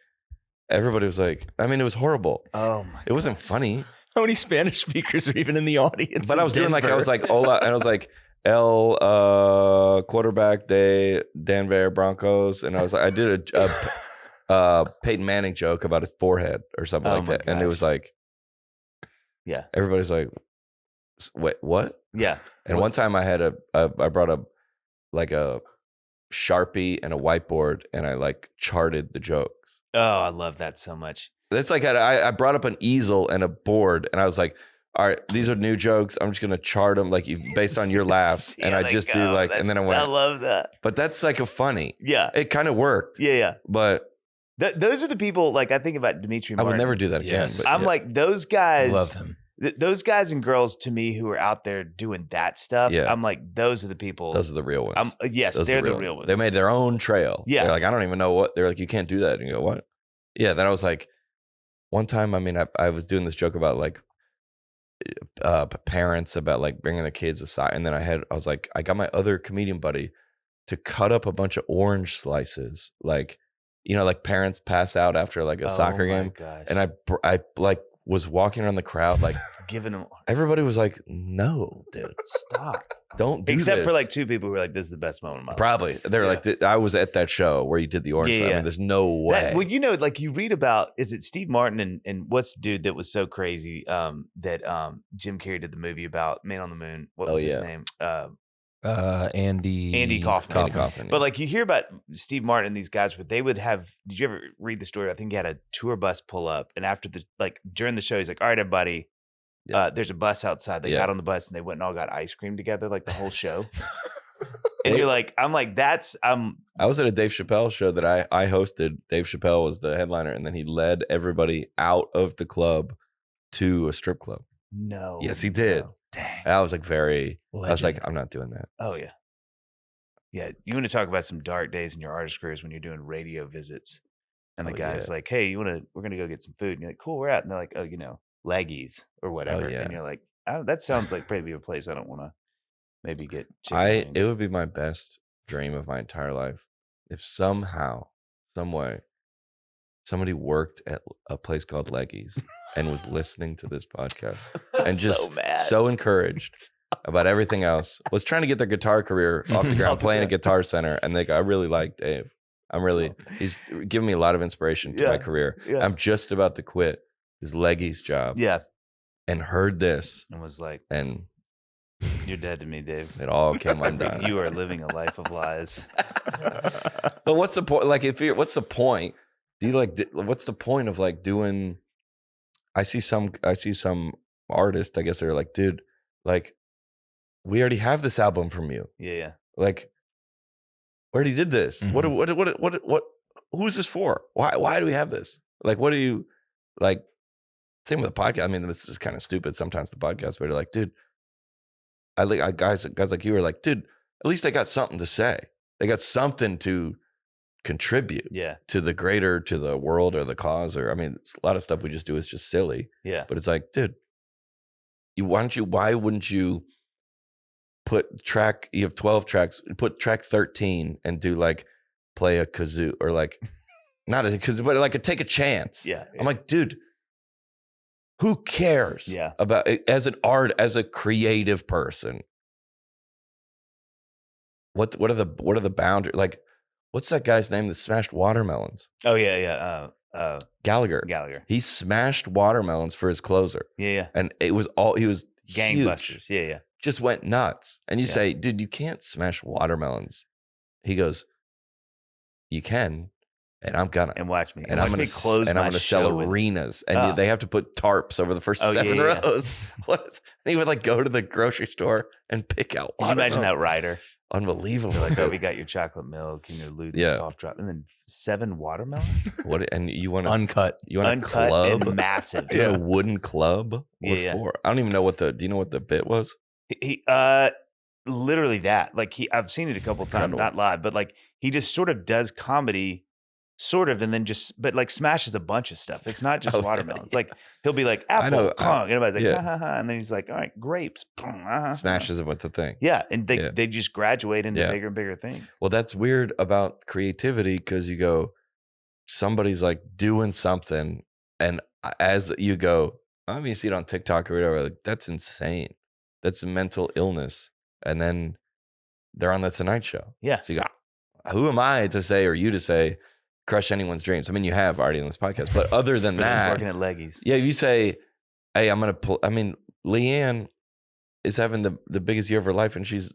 everybody was like, I mean, it was horrible. Oh my! It wasn't funny. How many Spanish speakers are even in the audience? But I was doing like, I was like, hola, and I was like, El quarterback de Denver Broncos, and I was like, I did a Peyton Manning joke about his forehead or something like that, and it was like, yeah, everybody's like, wait, what? Yeah. And one time I brought a Sharpie and a whiteboard, and I like charted the jokes. Oh, I love that so much. It's like I brought up an easel and a board, and I was like, all right, these are new jokes. I'm just going to chart them like based on your laughs. And I just do like, and then I went. I love that. But that's like a funny. Yeah. It kind of worked. Yeah. But. Those are the people, like I think about Dimitri Martin. I would never do that again. Yes. But I'm like, those guys. I love him. Those guys and girls to me who are out there doing that stuff. Yeah. I'm like, those are the people. Those are the real ones. Yes, they're the real ones. They made their own trail. Yeah. They're like, I don't even know what. They're like, you can't do that. And you go, what? Yeah. Then I was like, one time, I mean, I was doing this joke about like parents about like bringing their kids aside. And then I was like, I got my other comedian buddy to cut up a bunch of orange slices. Like, you know, like parents pass out after like a soccer game. Gosh. And I like was walking around the crowd, like giving them. Everybody was like, no, dude, stop. Don't do Except this. for like two people who were like, this is the best moment of my life. Probably. They're like, I was at that show where you did the orange slice. I mean, there's no way. Well, you know, like you read about, is it Steve Martin and what's the dude that was so crazy that Jim Carrey did the movie about Man on the Moon? What was his name? Andy Kaufman. But like you hear about Steve Martin and these guys, but they would have. Did you ever read the story? I think he had a tour bus pull up, and after during the show, he's like, "All right, everybody, there's a bus outside." They got on the bus and they went and all got ice cream together, like the whole show. And you're like, I'm like, I was at a Dave Chappelle show that I hosted. Dave Chappelle was the headliner, and then he led everybody out of the club to a strip club. No. Yes, he did. No. Dang. I was like Legend. I was like, I'm not doing that. Oh yeah. Yeah. You want to talk about some dark days in your artist careers when you're doing radio visits And the guy's like, hey, we're going to go get some food. And you're like, cool, we're at. And they're like, oh, Leggies or whatever. And you're like, that sounds like maybe a place I don't want to maybe get chicken wings. It would be my best dream of my entire life if somehow, some way, somebody worked at a place called Leggies and was listening to this podcast and just so encouraged about everything else, was trying to get their guitar career off the ground, playing a Guitar Center. And I really like Dave. He's giving me a lot of inspiration to my career. Yeah. I'm just about to quit his Leggies job. Yeah. And heard this. And was like, and you're dead to me, Dave. It all came undone. You are living a life of lies. But what's the point? Like, what's the point? Do you what's the point of like doing? I see some artists, I guess they're like, dude, like, we already have this album from you. Yeah. Like, we already did this. Mm-hmm. What? Who's this for? Why do we have this? Like, what do you like? Same with the podcast. I mean, this is kind of stupid sometimes, the podcast, but they're like, dude, guys like you are like, dude, at least they got something to say. They got something to contribute to the world or the cause. Or, I mean, a lot of stuff we just do is just silly. Yeah. But it's like, dude, why wouldn't you you have 12 tracks, put track 13 and do like, play a kazoo or like, not a kazoo, but like take a chance. Yeah. I'm like, dude, who cares about it as an as a creative person? What are the boundaries? Like, what's that guy's name that smashed watermelons? Oh yeah. Gallagher. He smashed watermelons for his closer. Yeah. And it was he was gangbusters. Huge. Yeah. Just went nuts. And you say, dude, you can't smash watermelons. He goes, you can. And I'm gonna. And watch me. And I'm gonna close. And I'm gonna sell arenas. And they have to put tarps over the first 7 rows. And he would like go to the grocery store and pick out. Can you imagine that rider? Unbelievable. Like, oh, we got your chocolate milk and your Luden's cough drop, and then 7 watermelons. What? And you want uncut? You want uncut a club? And massive. A wooden club. What for? I don't even know what do you know what the bit was? He literally that. Like I've seen it a couple times, not live, but like he just sort of does comedy. Sort of, and then but like smashes a bunch of stuff. It's not just watermelons. Like he'll be like apple, and everybody's like, ha ha ha, and then he's like, all right, grapes, smashes them with the thing. Yeah, and they just graduate into bigger and bigger things. Well, that's weird about creativity because you go, somebody's like doing something, and as you go, I mean, you see it on TikTok or whatever, like that's insane. That's mental illness, and then they're on the Tonight Show. Yeah, so you go, who am I to say or you to say? Crush anyone's dreams. I mean, you have already on this podcast, but other than that, working at Leggies. Yeah, you say, "Hey, I'm gonna pull." I mean, Leanne is having the biggest year of her life, and she's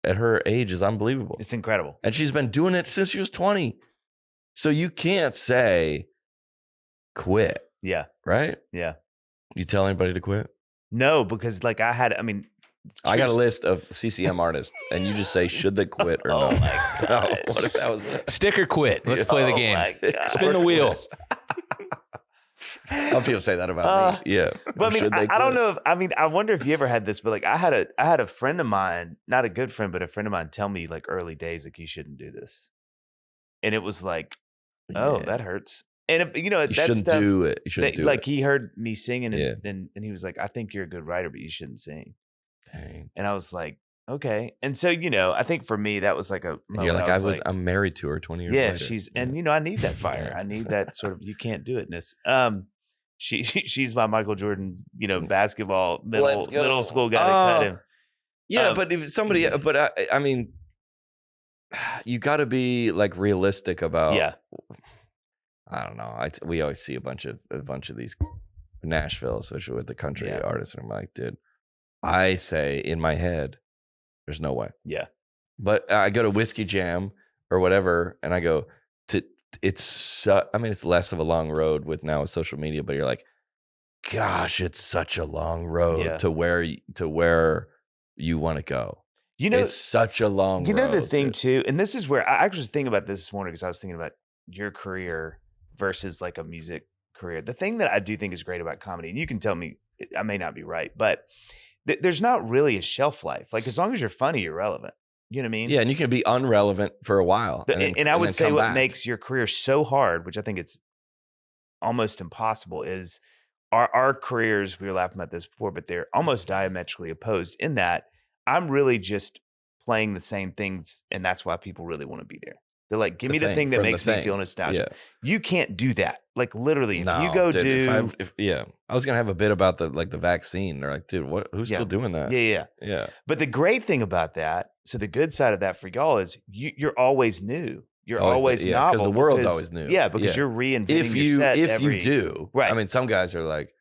at her age is unbelievable. It's incredible, and she's been doing it since she was 20. So you can't say quit. Yeah. Right. Yeah. You tell anybody to quit? No, because like I got a list of CCM artists, and you just say, should they quit or no? Oh my God. What if that was stick or quit? Let's play the game. Spin the wheel. Some people say that about me. Yeah. But I mean, I don't know I wonder if you ever had this, but like I had a friend of mine, not a good friend, but a friend of mine tell me like early days, like you shouldn't do this. And it was like, oh, that hurts. And you shouldn't do it. You shouldn't do it. Like he heard me singing and he was like, I think you're a good writer, but you shouldn't sing. Dang. And I was like, okay. And so, I think for me, that was like a moment. You're like, I'm married to her 20 years later. And I need that fire. I need that sort of, you can't do itness. She's my Michael Jordan, basketball middle school guy that cut him. Yeah. But if somebody, I mean, you got to be like realistic about, I don't know. We always see a bunch of these Nashville, especially with the country artists. And I'm like, dude, I say in my head, there's no way. Yeah. But I go to Whiskey Jam or whatever, and I go it's less of a long road with social media, but you're like, gosh, it's such a long road to where you want to go. It's such a long road. The thing too, and this is where I was thinking about this morning because I was thinking about your career versus like a music career. The thing that I do think is great about comedy, and you can tell me I may not be right, but there's not really a shelf life. Like as long as you're funny, you're relevant. You know what I mean? Yeah, and you can be unrelevant for a while. And I would say what back. makes your career so hard, which I think it's almost impossible, is our careers, we were laughing about this before, but they're almost diametrically opposed in that I'm really just playing the same things, and that's why people really want to be there. They're like, give me the thing that makes me feel nostalgic. Yeah. You can't do that. Like literally, if you go I was gonna have a bit about the vaccine. They're like, dude, who's still doing that? Yeah. But the great thing about that, so the good side of that for y'all is you're always new. You're always novel because the world's always new. Yeah, because you're reinventing your set. If you do, right? I mean, some guys are like,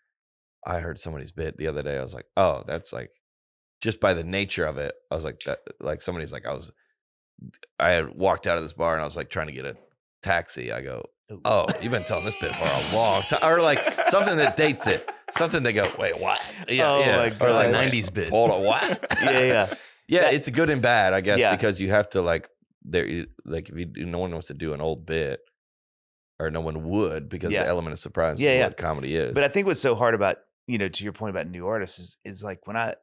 I heard somebody's bit the other day. I was like, oh, that's like, just by the nature of it, I was like that. Like somebody's like, I had walked out of this bar and I was like trying to get a taxi. I go, oh, you've been telling this bit for a long time, or like something that dates it. Something they go, wait, what? Yeah. Or like 90s bit. Hold on, what? Yeah. It's good and bad, I guess, because you have to like. Like if no one wants to do an old bit, or no one would, because the element of surprise is what comedy is. But I think what's so hard about, to your point about new artists is like when I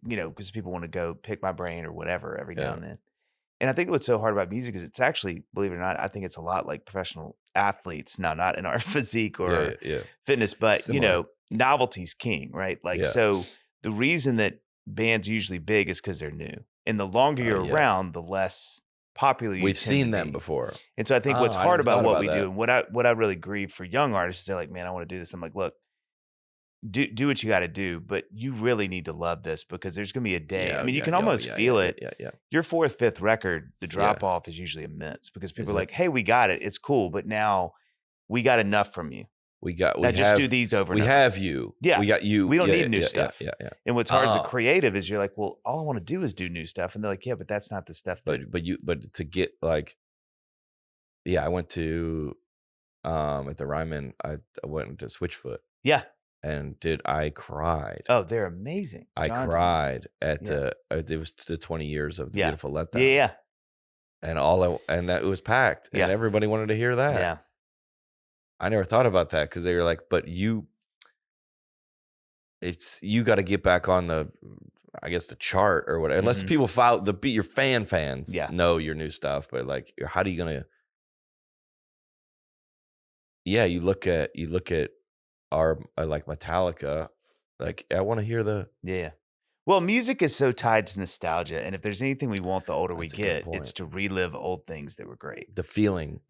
because people want to go pick my brain or whatever every now and then. And I think what's so hard about music is it's actually, believe it or not, I think it's a lot like professional athletes. Now, not in our physique or fitness, but novelty's king, right? Like, so the reason that bands usually big is because they're new. And the longer you're around, the less popular you We've seen them before. And so I think what's hard about what we do, and what I really grieve for young artists is they're like, man, I want to do this. I'm like, look, do what you got to do, but you really need to love this because there's going to be a day. I mean, you can almost feel it. Your fourth, fifth record, the drop off is usually immense because people are like, hey, we got it. It's cool. But now we got enough from you. Just do these over. We have you. Yeah. We got you. We don't need new stuff. Yeah. And what's hard as a creative is you're like, well, all I want to do is do new stuff. And they're like, yeah, but that's not the stuff. But to get like, I went to, at the Ryman, I went to Switchfoot. Yeah. And I cried. Oh, they're amazing. I cried at it was the 20 years of the Beautiful Letdown. Yeah. And that it was packed. And everybody wanted to hear that. Yeah. I never thought about that because they were like, but you got to get back on the chart or whatever. Unless people follow your fans know your new stuff. But like, how are you going to? Yeah, you look at our like Metallica, like I want to hear the Well, music is so tied to nostalgia, and if there's anything we want the older we get, it's to relive old things that were great. The feeling,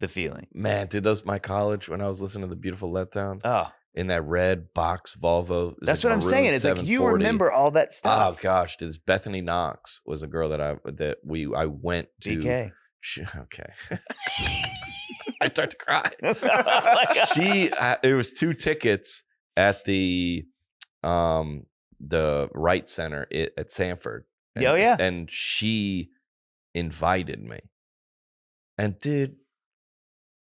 man, dude. My college when I was listening to the Beautiful Letdown. Oh, in that red box Volvo. That's what I'm saying. It's like you remember all that stuff. Oh gosh, this Bethany Knox was a girl that I went to. BK. Okay. I start to cry. It was 2 tickets at the Wright Center at Sanford. And, and she invited me. And dude,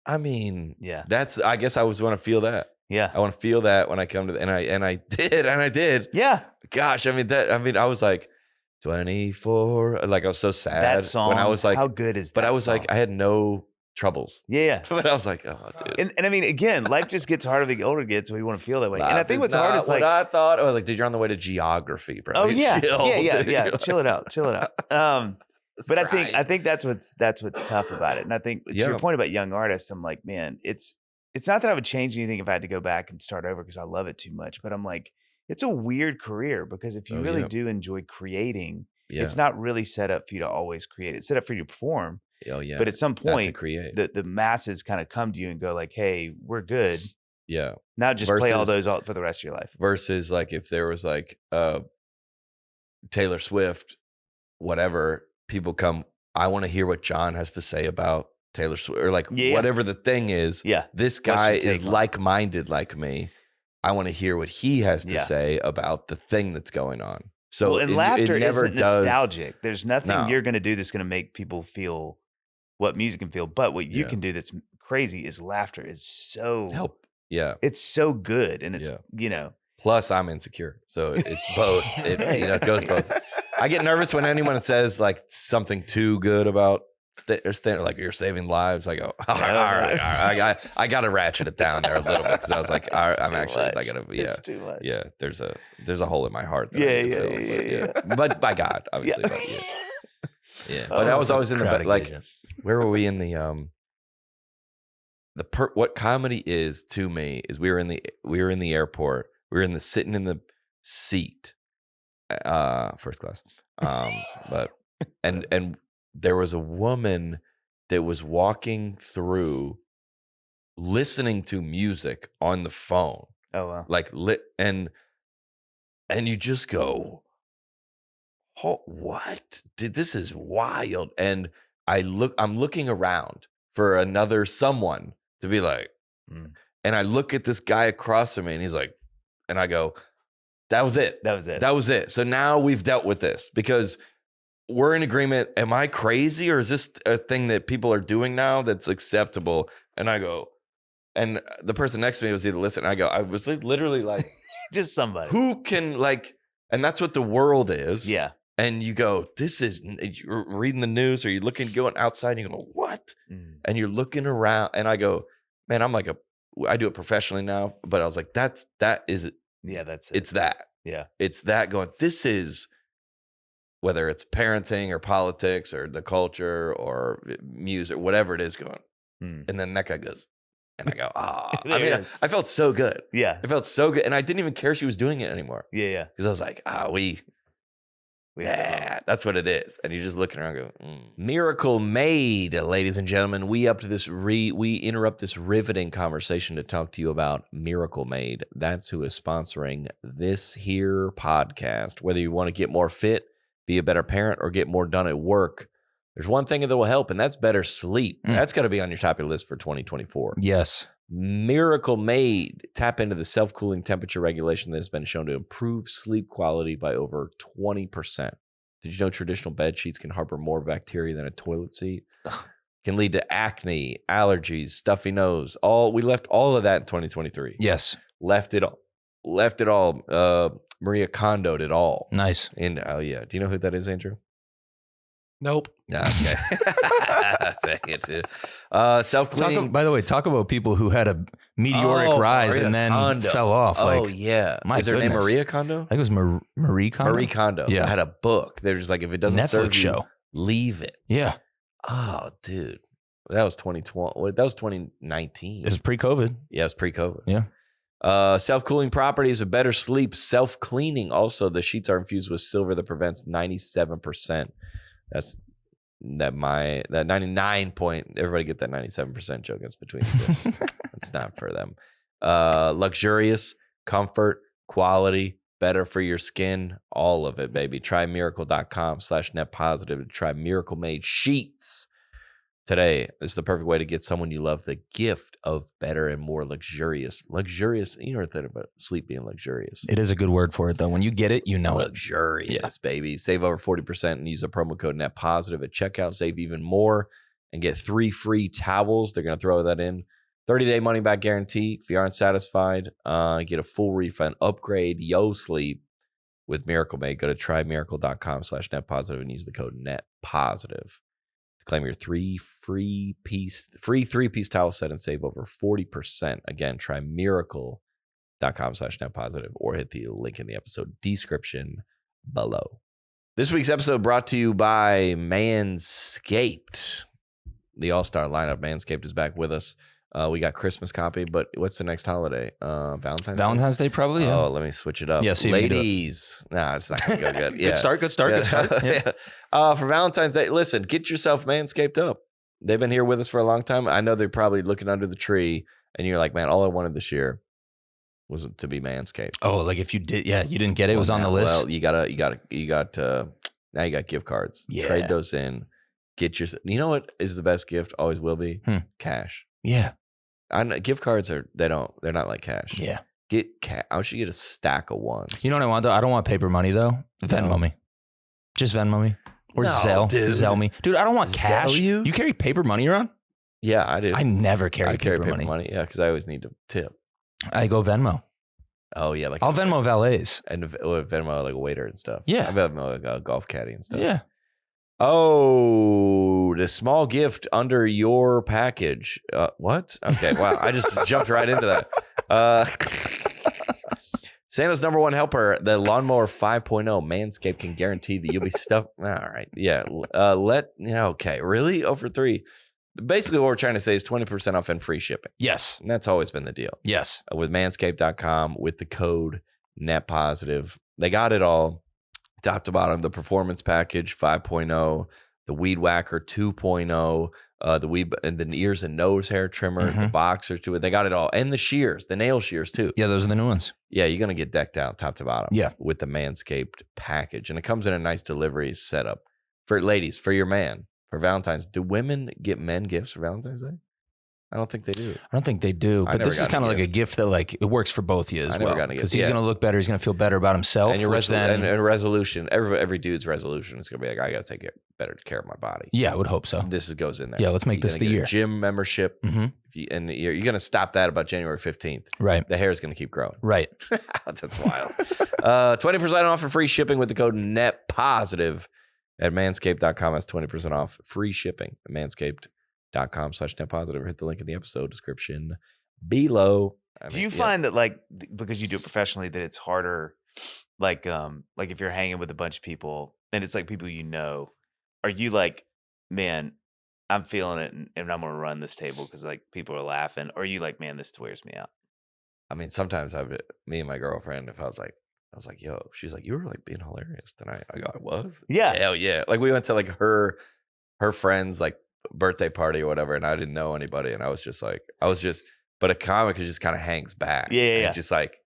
I mean, that's, I guess I was want to feel that. Yeah. I want to feel that when I come to, and I did. Yeah. Gosh, I was like 24. Like I was so sad. That song. When I was like, how good is that? But I was song? like, I had no troubles. Yeah. But I was like, oh, dude. And I mean, again, life just gets harder the older it gets, so we want to feel that way. And I think what's hard is like, what I thought, like, dude, you're on the way to geography, bro. Oh yeah, chill, yeah. Chill it out. But I think that's what's tough about it. And I think to your point about young artists, I'm like, man, it's not that I would change anything if I had to go back and start over because I love it too much. But I'm like, it's a weird career because if you really do enjoy creating, it's not really set up for you to always create. It's set up for you to perform. Oh yeah. But at some point, to create. The masses kind of come to you and go like, hey, we're good. Yeah. Now just play all those for the rest of your life. Versus like if there was like Taylor Swift, whatever, people come, I want to hear what John has to say about Taylor Swift or like whatever the thing is. Yeah. This guy is like-minded like me. I want to hear what he has to say about the thing that's going on. So laughter isn't nostalgic. There's nothing you're going to do that's going to make people feel what music can feel. But what you can do that's crazy is laughter is so it's so good. And it's Plus I'm insecure. So it's both. It goes both. I get nervous when anyone says like something too good about like you're saving lives. I go, all right. I got to ratchet it down there a little bit because I was like, I'm actually, I got to, It's too much. Yeah, there's a hole in my heart. Yeah. But by God, obviously. Yeah, but I was always in the like. Engagement. Where were we in the what comedy is to me is we were in the airport. We were sitting in the seat, first class. But and there was a woman that was walking through, listening to music on the phone. Oh wow! Like and you just go, oh, what? This is wild. And I'm looking around for another someone to be like, and I look at this guy across from me, and he's like, and I go, that was it. That was it. So now we've dealt with this because we're in agreement. Am I crazy, or is this a thing that people are doing now that's acceptable? And I go, and the person next to me was either listening. I was literally like, just somebody who can like, and that's what the world is. Yeah. And you go, you're reading the news, or you're going outside, and you go, what? And you're looking around, and I go, man, I do it professionally now, but I was like, that is it. Yeah, that's it. It's that. Yeah. It's that going, this is, whether it's parenting or politics or the culture or music, whatever it is going. And then that guy goes, and I go, I felt so good. Yeah. I felt so good. And I didn't even care she was doing it anymore. Yeah. Because I was like, that's what it is. And you're just looking around and go, Miracle Made, ladies and gentlemen. We interrupt this riveting conversation to talk to you about Miracle Made. That's who is sponsoring this here podcast. Whether you want to get more fit, be a better parent, or get more done at work, there's one thing that will help, and that's better sleep. That's got to be on your top of your list for 2024. Yes. Miracle Made. Tap into the self-cooling temperature regulation that has been shown to improve sleep quality by over 20%. Did you know traditional bed sheets can harbor more bacteria than a toilet seat? Can lead to acne, allergies, stuffy nose. We left all of that in 2023. Yes. Left it all. Maria Kondo'd it all. Nice. And oh yeah. Do you know who that is, Andrew? Nope. Okay. Self-cleaning. By the way, talk about people who had a meteoric rise Maria and then Kondo. fell off. Yeah. Is her name Maria Kondo? I think it was Marie Kondo. Marie Kondo. Yeah. Had a book. They're just like, if it doesn't Netflix serve you, show. Leave it. Yeah. Oh, dude. That was 2020. That was 2019. It was pre-COVID. Yeah, it was pre-COVID. Yeah. Self-cooling properties of better sleep. Self-cleaning. Also, the sheets are infused with silver that prevents 97%. That's that 99 point. Everybody get that 97% joke. That's between us. It's not for them. Luxurious, comfort, quality, better for your skin. All of it, baby. Try miracle.com/netpositive to try Miracle Made sheets. Today is the perfect way to get someone you love the gift of better and more luxurious. You know that about sleep being luxurious. It is a good word for it, though. When you get it, you know luxurious, baby. Save over 40% and use the promo code NETPOSITIVE at checkout. Save even more and get 3 free towels. They're going to throw that in. 30-day money-back guarantee. If you aren't satisfied, get a full refund. Upgrade yo sleep with Miracle Made. Go to trymiracle.com/netpositive and use the code NETPOSITIve. Claim your 3 free 3-piece towel set and save over 40%. Again, try miracle.com/netpositive or hit the link in the episode description below. This week's episode brought to you by Manscaped. The all-star lineup. Manscaped is back with us. We got Christmas copy, but what's the next holiday? Valentine's Day, probably. Yeah. Oh, let me switch it up. Yeah, see ladies. Nah, it's not going to go good. Yeah. Good start. Yeah. For Valentine's Day, listen, get yourself Manscaped up. They've been here with us for a long time. I know they're probably looking under the tree, and you're like, man, all I wanted this year was to be Manscaped. Oh, like if you did, you didn't get it. It was on the list. Well, you got now you got gift cards. Yeah. Trade those in. You know what is the best gift? Always will be cash. Yeah. I know gift cards they're not like cash. Yeah. I should get a stack of ones. You know what I want though? I don't want paper money though. Venmo me. Just Venmo me. Or Zelle. Dude. Zelle me. Dude, I don't want cash. Zelle you? You carry paper money around? Yeah, I do. I never carry paper money. Yeah, because I always need to tip. I go Venmo. Oh yeah, I'll Venmo valets. And Venmo like a waiter and stuff. Yeah. I Venmo like a golf caddy and stuff. Yeah. Oh, the small gift under your package. What? Okay, wow. I just jumped right into that. Santa's number one helper, the Lawnmower 5.0. Manscaped can guarantee that you'll be stuffed. All right. Yeah. Okay. Really? Over 3. Basically, what we're trying to say is 20% off and free shipping. Yes. And that's always been the deal. Yes. With manscaped.com, with the code NetPositive. They got it all. Top to bottom, the Performance Package 5.0, the Weed Whacker 2.0, the ears and nose hair trimmer, the boxer to it. They got it all. And the shears, the nail shears too. Yeah, those are the new ones. Yeah, you're going to get decked out top to bottom. Yeah. With the Manscaped package. And it comes in a nice delivery setup. For ladies, for your man, for Valentine's. Do women get men gifts for Valentine's Day? I don't think they do. I don't think they do. But this is kind of like a gift that like it works for both of you as well. Because he's going to look better. He's going to feel better about himself. And your resolution, every dude's resolution is going to be like, I got to take better care of my body. Yeah, I would hope so. This goes in there. Yeah, let's make this the year. Gym membership. And you're going to stop that about January 15th. Right. The hair is going to keep growing. Right. That's wild. 20% off and free shipping with the code NetPositive at manscaped.com. That's 20% off free shipping at manscaped.com/netpositive. Hit the link in the episode description below. Do you find that like, because you do it professionally, that it's harder, like if you're hanging with a bunch of people and it's like people you know, are you like, man, I'm feeling it and I'm going to run this table because like people are laughing? Or are you like, man, this wears me out? I mean, sometimes me and my girlfriend, if I was like, yo, she's like, you were like being hilarious tonight. I go, I was? Yeah. Hell yeah. Like we went to like her friend's like birthday party or whatever, and I didn't know anybody. And I was just, but a comic just kind of hangs back. Yeah. Just like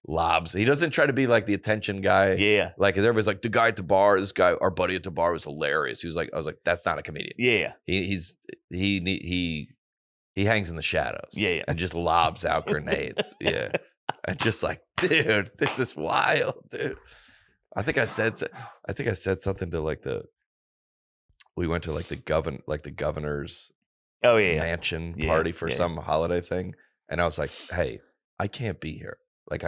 lobs. He doesn't try to be like the attention guy. Yeah. Like everybody's like, the guy at the bar, this guy, our buddy at the bar was hilarious. He was like, I was like, that's not a comedian. Yeah. He hangs in the shadows. Yeah. And just lobs out grenades. Yeah. And just like, dude, this is wild, dude. I think I said something to like we went to like the governor's mansion party for some holiday thing. And I was like, hey, I can't be here. Like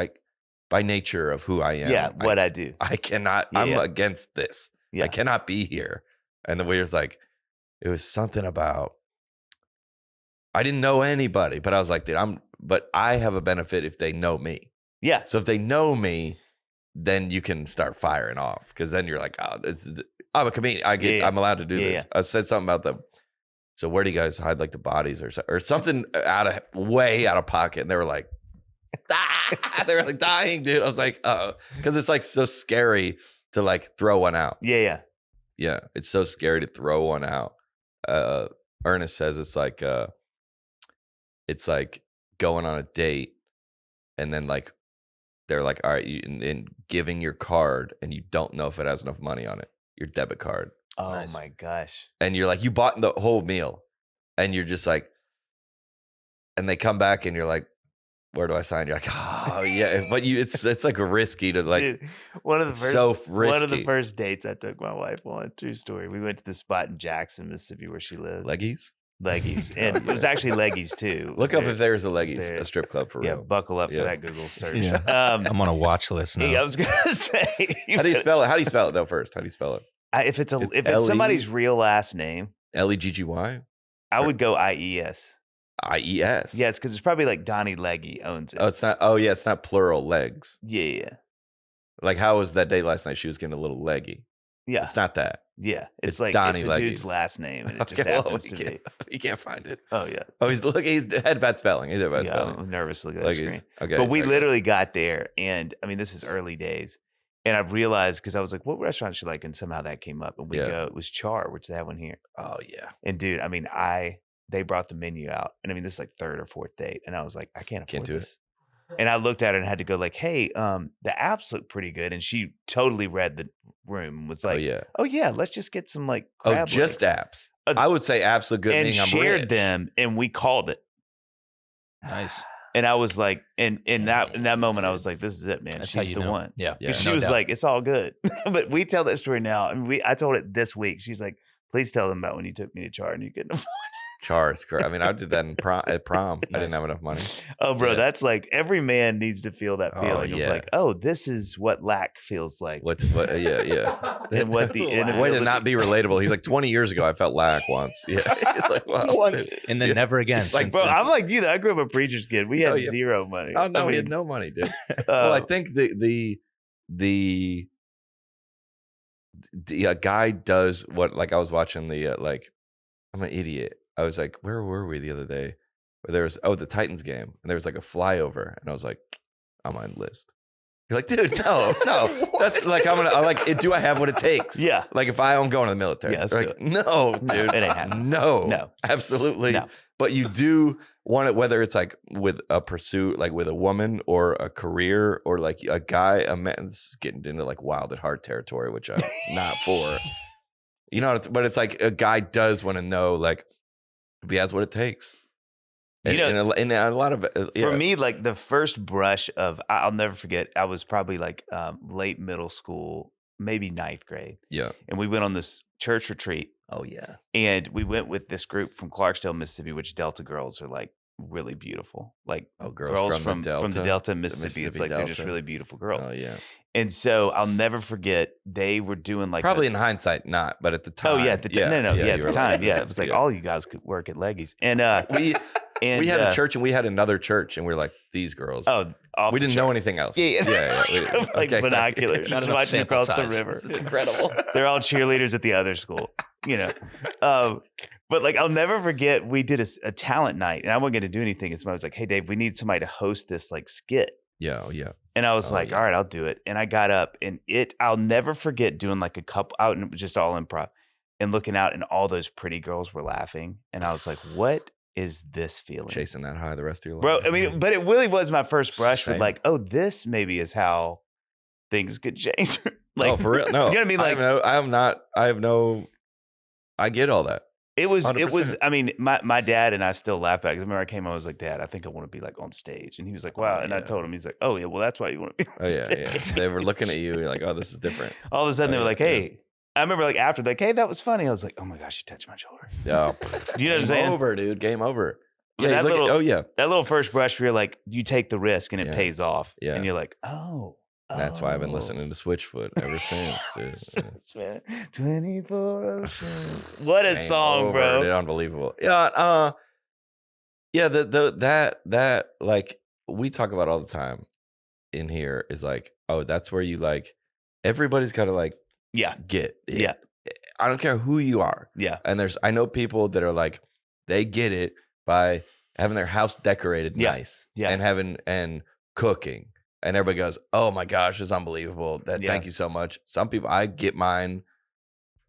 by nature of who I am. Yeah, what I do. I cannot, I'm against this. Yeah. I cannot be here. And the waiter's like, it was something about, I didn't know anybody, but I was like, dude, but I have a benefit if they know me. Yeah. So if they know me, then you can start firing off. Cause then you're like, oh, I'm a comedian. I'm allowed to do this. I said something about so where do you guys hide like the bodies or something way out of pocket? And they were like, they were like dying, dude. I was like, cause it's like so scary to like throw one out. Yeah. Yeah. It's so scary to throw one out. Ernest says it's like going on a date and then like they're like, all right, and giving your card and you don't know if it has enough money on it, your debit card. Oh my gosh. And you're like, you bought the whole meal and you're just like, and they come back and you're like, where do I sign? You're like, oh yeah. But it's like risky to like, dude, one of the first dates I took my wife on, true story. We went to the spot in Jackson, Mississippi where she lived. Leggies. And it was actually Leggies too. Look up if there's a Leggies, a strip club for real. Yeah, buckle up for that Google search. Yeah. I'm on a watch list now. I was gonna say. How do you spell it? How do you spell it? No, first. How do you spell it? If it's somebody's real last name, Leggy. I would go IES. IES. Yeah, it's because it's probably like Donnie Leggy owns it. Oh, it's not. Oh, yeah, it's not plural legs. Yeah. Like how was that day last night? She was getting a little leggy. Yeah, it's not that. Yeah, it's like Donnie it's a Leggies. dude's last name, and it just happens to be. He can't find it. Oh yeah. Oh, he's had bad spelling. He's had bad spelling. I'm nervous looking at the screen. Okay, but we literally got there, and I mean, this is early days, and I realized because I was like, "What restaurant should like?" And somehow that came up, and we go. It was Char, which they have one here. Oh yeah. And dude, I mean, they brought the menu out, and I mean, this is like third or fourth date, and I was like, I can't afford this. And I looked at her and had to go like, hey, the apps look pretty good. And she totally read the room and was like, oh yeah, let's just get some like crab just legs. apps. I would say apps look good. And shared them and we called it. Nice. And I was like, in that moment, I was like, this is it, man. She's the one. Yeah. Because she was like, it's all good. But we tell that story now. And I told it this week. She's like, please tell them about when you took me to Char and you couldn't afford Chars. I mean, I did that at prom. Nice. I didn't have enough money. Oh, bro, that's like every man needs to feel that feeling of like, oh, this is what lack feels like. Yeah. And what the way to not be relatable. He's like 20 years ago, I felt lack once. Yeah. It's like, wow. Once. And then never again. It's like, bro, I'm like you. I grew up a preacher's kid. We had zero money. Oh no, we had no money, dude. Well, I think the guy does what, like I was watching I'm an idiot. I was like, where were we the other day? Where there was the Titans game, and there was like a flyover, and I was like, I'm on list. You're like, dude, no. That's like do I have what it takes? Yeah. Like if I'm going to the military. Yeah, like, no, dude. No, it ain't happening. No. Absolutely. No. But you do want it, whether it's like with a pursuit, like with a woman or a career or like a guy, a man's getting into like wild at heart territory, which I'm not for. You know, but it's like a guy does want to know, like, if he has what it takes. And, in a lot of for me, like the first brush of, I'll never forget. I was probably like late middle school, maybe 9th grade. Yeah, and we went on this church retreat. Oh yeah, and we went with this group from Clarksdale, Mississippi, which Delta girls are like really beautiful, like girls from the Delta, Mississippi. It's like Delta. They're just really beautiful girls. Oh yeah. And so I'll never forget, they were doing like probably in hindsight not, but at the time. Oh yeah, at the time. No, at the time, yeah. It was like all you guys could work at Leggies, and we had a church and we had another church, and we were like, these girls. Oh, we didn't know anything else. Yeah. Like binoculars, just watching across the river. This is incredible. They're all cheerleaders at the other school, you know. But like, I'll never forget, we did a talent night, and I wasn't going to do anything. And somebody was like, hey, Dave, we need somebody to host this like skit. Yeah. And I was all right, I'll do it. And I got up, and I'll never forget doing like a couple out, and it was just all improv, and looking out, and all those pretty girls were laughing. And I was like, what is this feeling? Chasing that high the rest of your life. Bro, I mean, but it really was my first brush with like, oh, this maybe is how things could change. Like, oh, for real? No. You know what I mean? Like, I get all that. It was, I mean, my dad and I still laugh back. I remember I came home, I was like, Dad, I think I want to be like on stage. And he was like, wow. And I told him, he's like, oh yeah, well, that's why you want to be on stage. Yeah. They were looking at you and you're like, oh, this is different. All of a sudden they were like, hey, I remember like after, like, hey, that was funny. I was like, oh my gosh, you touched my shoulder. Yeah. You know what I'm saying? Game over, dude. Game over. Yeah. That little first brush where you're like, you take the risk and it pays off. Yeah. And you're like, oh. That's why I've been listening to Switchfoot ever since, dude. 24. What a song, bro! Dude, unbelievable. Yeah, that like we talk about all the time in here is like, oh, that's where you like everybody's got to like get it. Yeah. I don't care who you are. Yeah. And I know people that are like, they get it by having their house decorated nice. Yeah. And cooking. And everybody goes, oh my gosh, it's unbelievable. Thank you so much. Some people, I get mine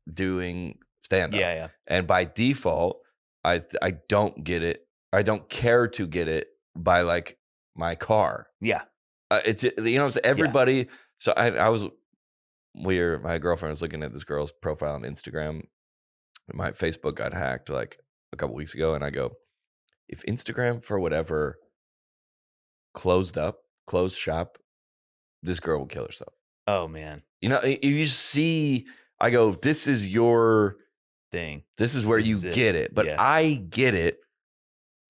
doing stand-up. Yeah. And by default, I don't get it. I don't care to get it by like my car. Yeah. It's, you know, everybody. So my girlfriend was looking at this girl's profile on Instagram. My Facebook got hacked like a couple weeks ago. And I go, if Instagram for whatever closed shop, this girl will kill herself. Oh man. You know, you see, I go, this is your thing. This is where you get it. But I get it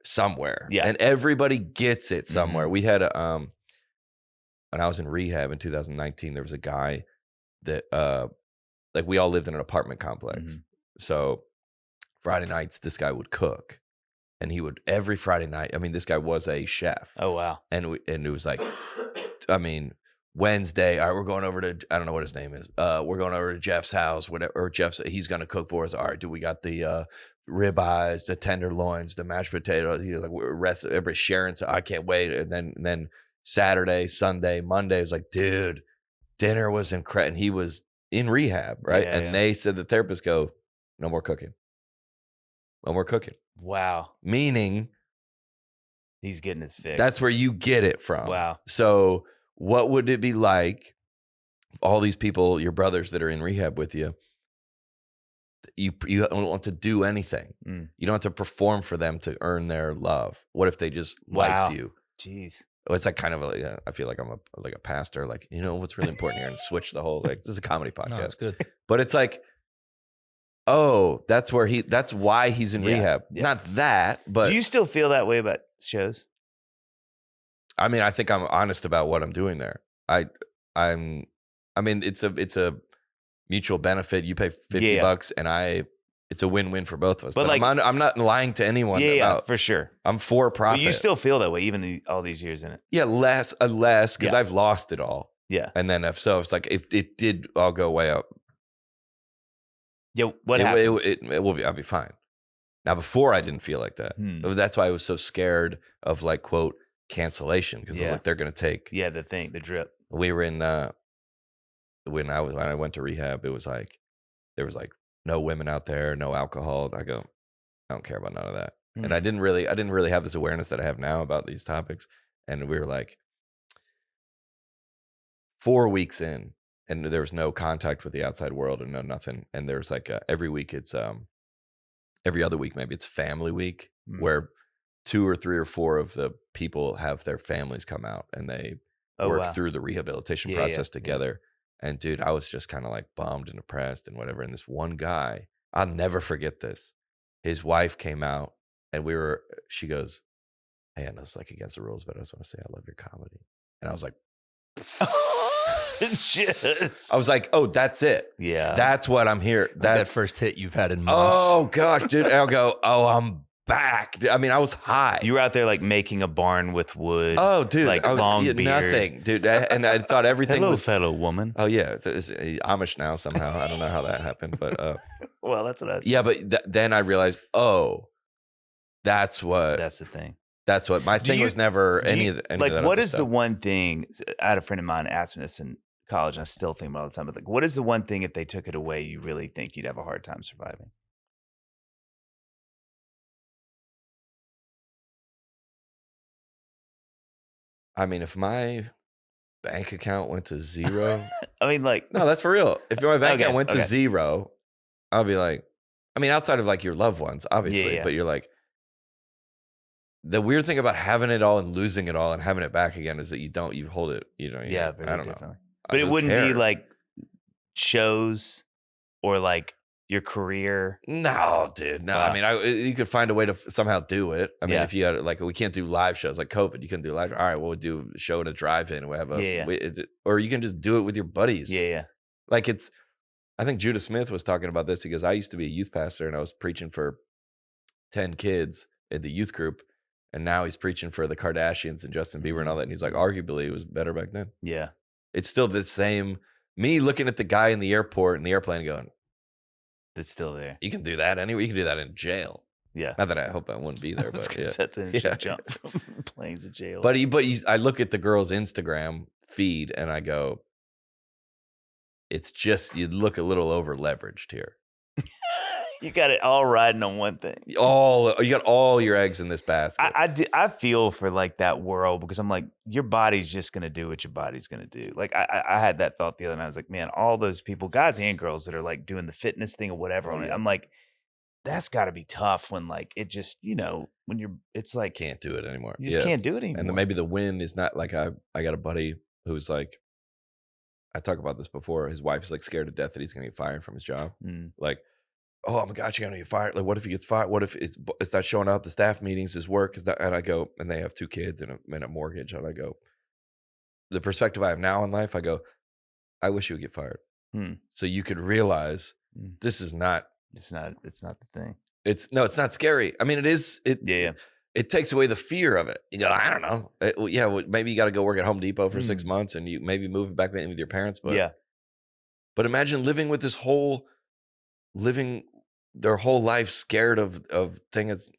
somewhere. Yeah. And everybody gets it somewhere. Mm-hmm. We had when I was in rehab in 2019, there was a guy that like we all lived in an apartment complex. Mm-hmm. So Friday nights, this guy would cook. And he would every Friday night. I mean, this guy was a chef. Oh wow! And it was like, I mean, Wednesday. All right, we're going over to, I don't know what his name is. We're going over to Jeff's house. Whatever. Or he's gonna cook for us. All right, we got the ribeyes, the tenderloins, the mashed potatoes. He was like, everybody's sharing. So I can't wait. And then Saturday, Sunday, Monday was like, dude, dinner was incredible. And he was in rehab, right? And they said, the therapist go, no more cooking. No more cooking. Wow. Meaning he's getting his fix. That's where you get it from. Wow. So what would it be like if all these people, your brothers that are in rehab with you, you don't want to do anything. You don't have to perform for them to earn their love. What if they just liked you? Jeez. It's like kind of I feel like I'm a pastor, like, you know what's really important here, and switch the whole, like, this is a comedy podcast. No, it's good. But it's like, oh, that's why he's in rehab. Yeah. Not that, but. Do you still feel that way about shows? I mean, I think I'm honest about what I'm doing there. I mean, it's a mutual benefit. You pay $50 and it's a win-win for both of us. But like, I'm not lying to anyone. Yeah, for sure. I'm for profit. But you still feel that way, even all these years in it. Yeah, less, because I've lost it all. Yeah. And then it's like, if it did all go way up. Yeah, what happens? It will be, I'll be fine. Now, before I didn't feel like that. That's why I was so scared of like, quote, cancellation. Because I was like, they're going to take. Yeah, the drip. We were in, when I went to rehab, it was like, there was like no women out there, no alcohol. I go, I don't care about none of that. And I didn't really have this awareness that I have now about these topics. And we were like 4 weeks in, and there was no contact with the outside world and no nothing. And there's like every week it's every other week maybe it's family week where 2 or 3 or 4 of the people have their families come out and they work through the rehabilitation process together. And dude, I was just kind of like bummed and depressed and whatever. And this one guy, I'll never forget this. His wife came out and she goes, hey, I know it's like against the rules, but I just want to say I love your comedy. And I was like, I was like, oh, that's it. Yeah. That's what I'm here. That's that first hit you've had in months. Oh gosh, dude. I'll go, oh, I'm back. I mean, I was high. You were out there like making a barn with wood. Oh, dude. Like long beard. Nothing, dude. And I thought everything Hello, was fellow woman. Oh yeah. It's Amish now somehow. I don't know how that happened, but well, that's what I said. Yeah, but then I realized, oh, that's the thing. That's what my thing was. Never any of like that what is stuff. the one thing? I had a friend of mine ask me this in college, and I still think about it all the time. But like, what is the one thing if they took it away, you really think you'd have a hard time surviving? I mean, if my bank account went to zero, I mean, like, no, that's for real. If my bank account went to zero, I'll be like, I mean, outside of like your loved ones, obviously, but you're like, the weird thing about having it all and losing it all and having it back again is that you hold it, I don't know. But it wouldn't be like shows or like your career. No, dude. No, I mean, you could find a way to somehow do it. I mean, if you had like, we can't do live shows like COVID. You can do live. All right, well, we'll do a show in a drive-in. We have or you can just do it with your buddies. Yeah. Like I think Judah Smith was talking about this. He goes, I used to be a youth pastor and I was preaching for 10 kids in the youth group. And now he's preaching for the Kardashians and Justin Bieber and all that. And he's like, arguably, it was better back then. Yeah. It's still the same. Me looking at the guy in the airport and the airplane going, it's still there. You can do that anywhere. You can do that in jail. Yeah. Not that I hope I wouldn't be there, but jump from planes to jail. But I look at the girl's Instagram feed and I go, it's just, you look a little over leveraged here. You got it all riding on one thing. You got all your eggs in this basket. I feel for like that world because I'm like, your body's just gonna do what your body's gonna do. Like I had that thought the other night. I was like, man, all those people, guys and girls that are like doing the fitness thing or whatever on it. I'm like, that's got to be tough when like it just when it's like can't do it anymore. You just can't do it anymore. And then maybe the win is not like I got a buddy who's like, I talked about this before. His wife is like scared to death that he's gonna get fired from his job. Like, oh my gosh, you're gonna get fired. Like, what if he gets fired? What if it's not showing up? The staff meetings, his work is that. And I go, and they have 2 kids and a mortgage. And I go, the perspective I have now in life, I go, I wish you would get fired, so you could realize this is not. It's not the thing. It's not scary. I mean, it is. It takes away the fear of it. You go, I don't know. Maybe you got to go work at Home Depot for 6 months, and you maybe move back in with your parents. But imagine living with their whole life scared of things.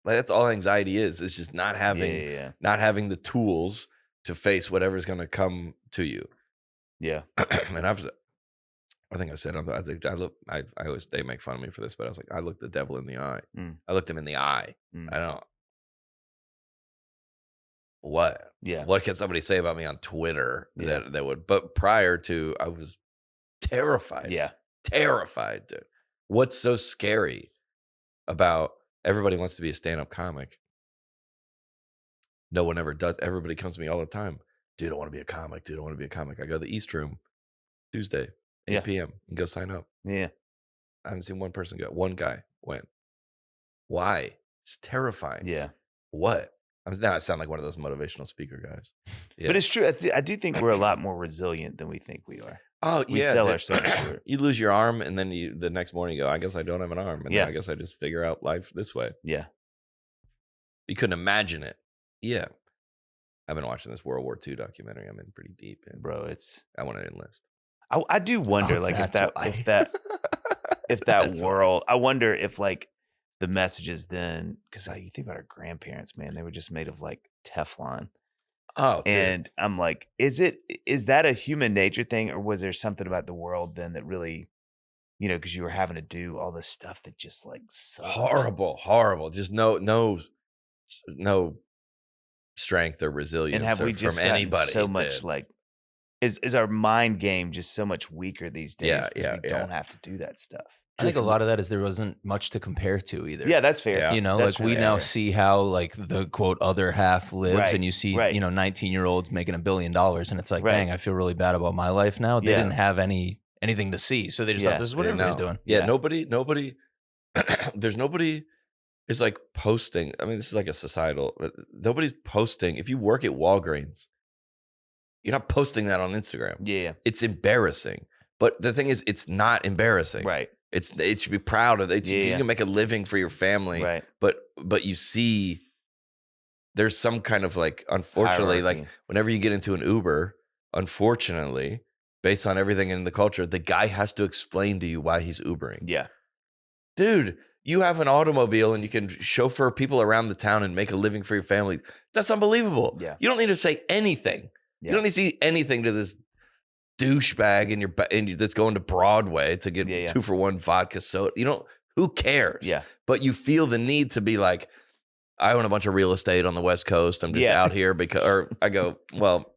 Like, that's all anxiety is. It's just not having the tools to face whatever's going to come to you. Yeah. And I think I said, I always, they make fun of me for this, but I was like, I looked the devil in the eye. I looked him in the eye. I don't. What? Yeah. What can somebody say about me on Twitter that would? But prior to, I was terrified. Yeah. Terrified, dude. What's so scary about everybody wants to be a stand-up comic? No one ever does. Everybody comes to me all the time. Dude, I want to be a comic. Dude, I want to be a comic. I go to the East Room Tuesday, 8 p.m. and go sign up. Yeah. I haven't seen one person go. One guy went. Why? It's terrifying. Yeah. What? Now I sound like one of those motivational speaker guys. Yeah. But it's true. I do think we're a lot more resilient than we think we are. Oh, we sell ourselves short. You lose your arm, and then the next morning you go, I guess I don't have an arm. And then I guess I just figure out life this way. Yeah. You couldn't imagine it. Yeah. I've been watching this World War II documentary. I'm in pretty deep. Bro, I want to enlist. I do wonder, if that world, I wonder if like the messages then, because you think about our grandparents, man, they were just made of like Teflon. Oh, and dude. I'm like, is that a human nature thing, or was there something about the world then that really, because you were having to do all this stuff that just like sucked. Horrible. Just no strength or resilience. And have we just from anybody? So much like, is our mind game just so much weaker these days? Yeah. We don't have to do that stuff. I think a lot of that is there wasn't much to compare to either. Yeah, that's fair. Yeah. That's like we now see how like the quote other half lives, and you see 19-year-olds making $1 billion, and it's like, dang, I feel really bad about my life now. They didn't have anything to see, so they just thought this is what everybody's doing. Yeah, nobody. There's nobody is like posting. I mean, this is like a societal. Nobody's posting. If you work at Walgreens, you're not posting that on Instagram. Yeah, it's embarrassing. But the thing is, it's not embarrassing. Right. It should be proud of it. You can make a living for your family. Right. But you see, there's some kind of like, unfortunately, hierarchy. Like whenever you get into an Uber, unfortunately, based on everything in the culture, the guy has to explain to you why he's Ubering. Yeah. Dude, you have an automobile and you can chauffeur people around the town and make a living for your family. That's unbelievable. Yeah. You don't need to say anything. Yeah. You don't need to say anything to this douchebag in that's going to Broadway to get 2-for-1 vodka soda. Who cares? Yeah. But you feel the need to be like, I own a bunch of real estate on the West Coast. I'm just out here because, or I go, well,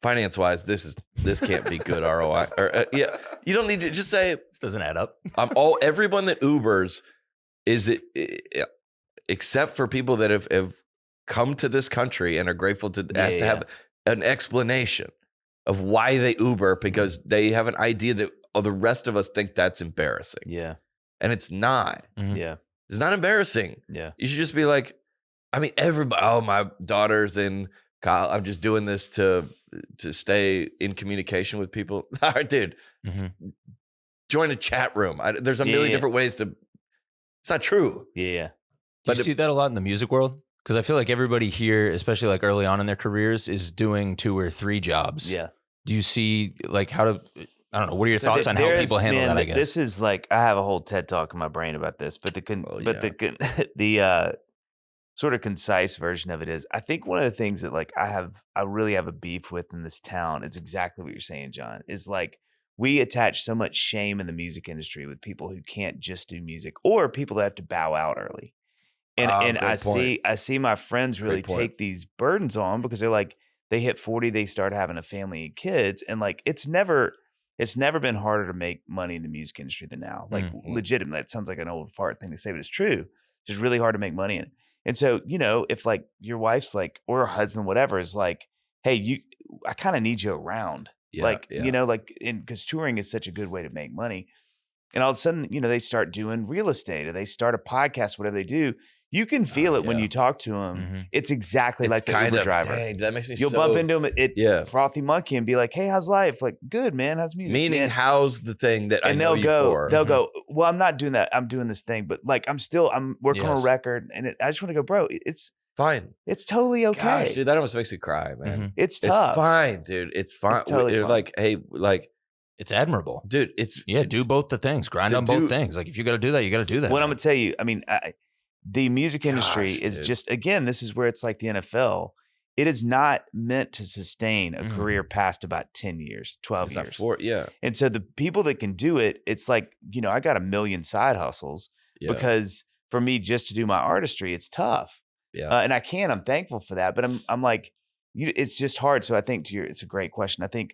finance wise, this can't be good ROI. Or you don't need to just say this doesn't add up. Everyone that Ubers except for people that have come to this country and are grateful to to have an explanation of why they Uber, because they have an idea that the rest of us think that's embarrassing. Yeah. And it's not. Mm-hmm. Yeah. It's not embarrassing. Yeah. You should just be like, I mean, everybody, my daughter's in college. I'm just doing this to stay in communication with people. All right, dude, join a chat room. There's a million different ways to, it's not true. Yeah. Do you see that a lot in the music world? Because I feel like everybody here, especially like early on in their careers, is doing 2 or 3 jobs. Yeah. Do you see like how to, I don't know, what are your thoughts on how people handle that, I guess? This is like, I have a whole TED talk in my brain about this, but the sort of concise version of it is, I think one of the things that like I really have a beef with in this town is exactly what you're saying, John, is like we attach so much shame in the music industry with people who can't just do music or people that have to bow out early. And I see my friends really take these burdens on because they're like, they hit 40, they start having a family and kids. And like, it's never been harder to make money in the music industry than now. Like legitimately, it sounds like an old fart thing to say, but it's true. It's just really hard to make money in it. And so, if like your wife's like, or a husband, whatever, is like, hey, I kind of need you around. Because touring is such a good way to make money. And all of a sudden, they start doing real estate or they start a podcast, whatever they do. You can feel it when you talk to them. Mm-hmm. It's exactly like the Uber driver. Dang, that makes me You'll bump into him at Frothy Monkey and be like, hey, how's life? Like, good, man. How's music? Meaning, how's the thing that I know you for? They'll go, well, I'm not doing that. I'm doing this thing. But like, I'm working on a record. And I just want to go, bro, it's fine. It's totally okay. Gosh, dude, that almost makes me cry, man. Mm-hmm. It's tough. It's fine, dude. It's fine. It's totally fine. Like, hey, like. It's admirable. Dude, do both the things. Grind on both things. Like, if you got to do that, you got to do that. Well, I'm going to tell you, I mean, the music industry is just, again, this is where it's like the NFL. It is not meant to sustain a career past about 10 years, 12 years. And so the people that can do it, it's like, I got a million side hustles because for me, just to do my artistry, it's tough. Yeah. And I'm thankful for that. But I'm like, it's just hard. So I think it's a great question. I think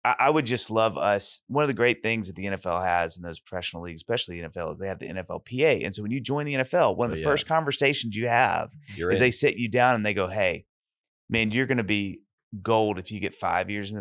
I would just love us. One of the great things that the NFL has in those professional leagues, especially the NFL, is they have the NFLPA. And so when you join the NFL, one of the first conversations you have is they sit you down and they go, hey, man, you're going to be gold if you get 5 years in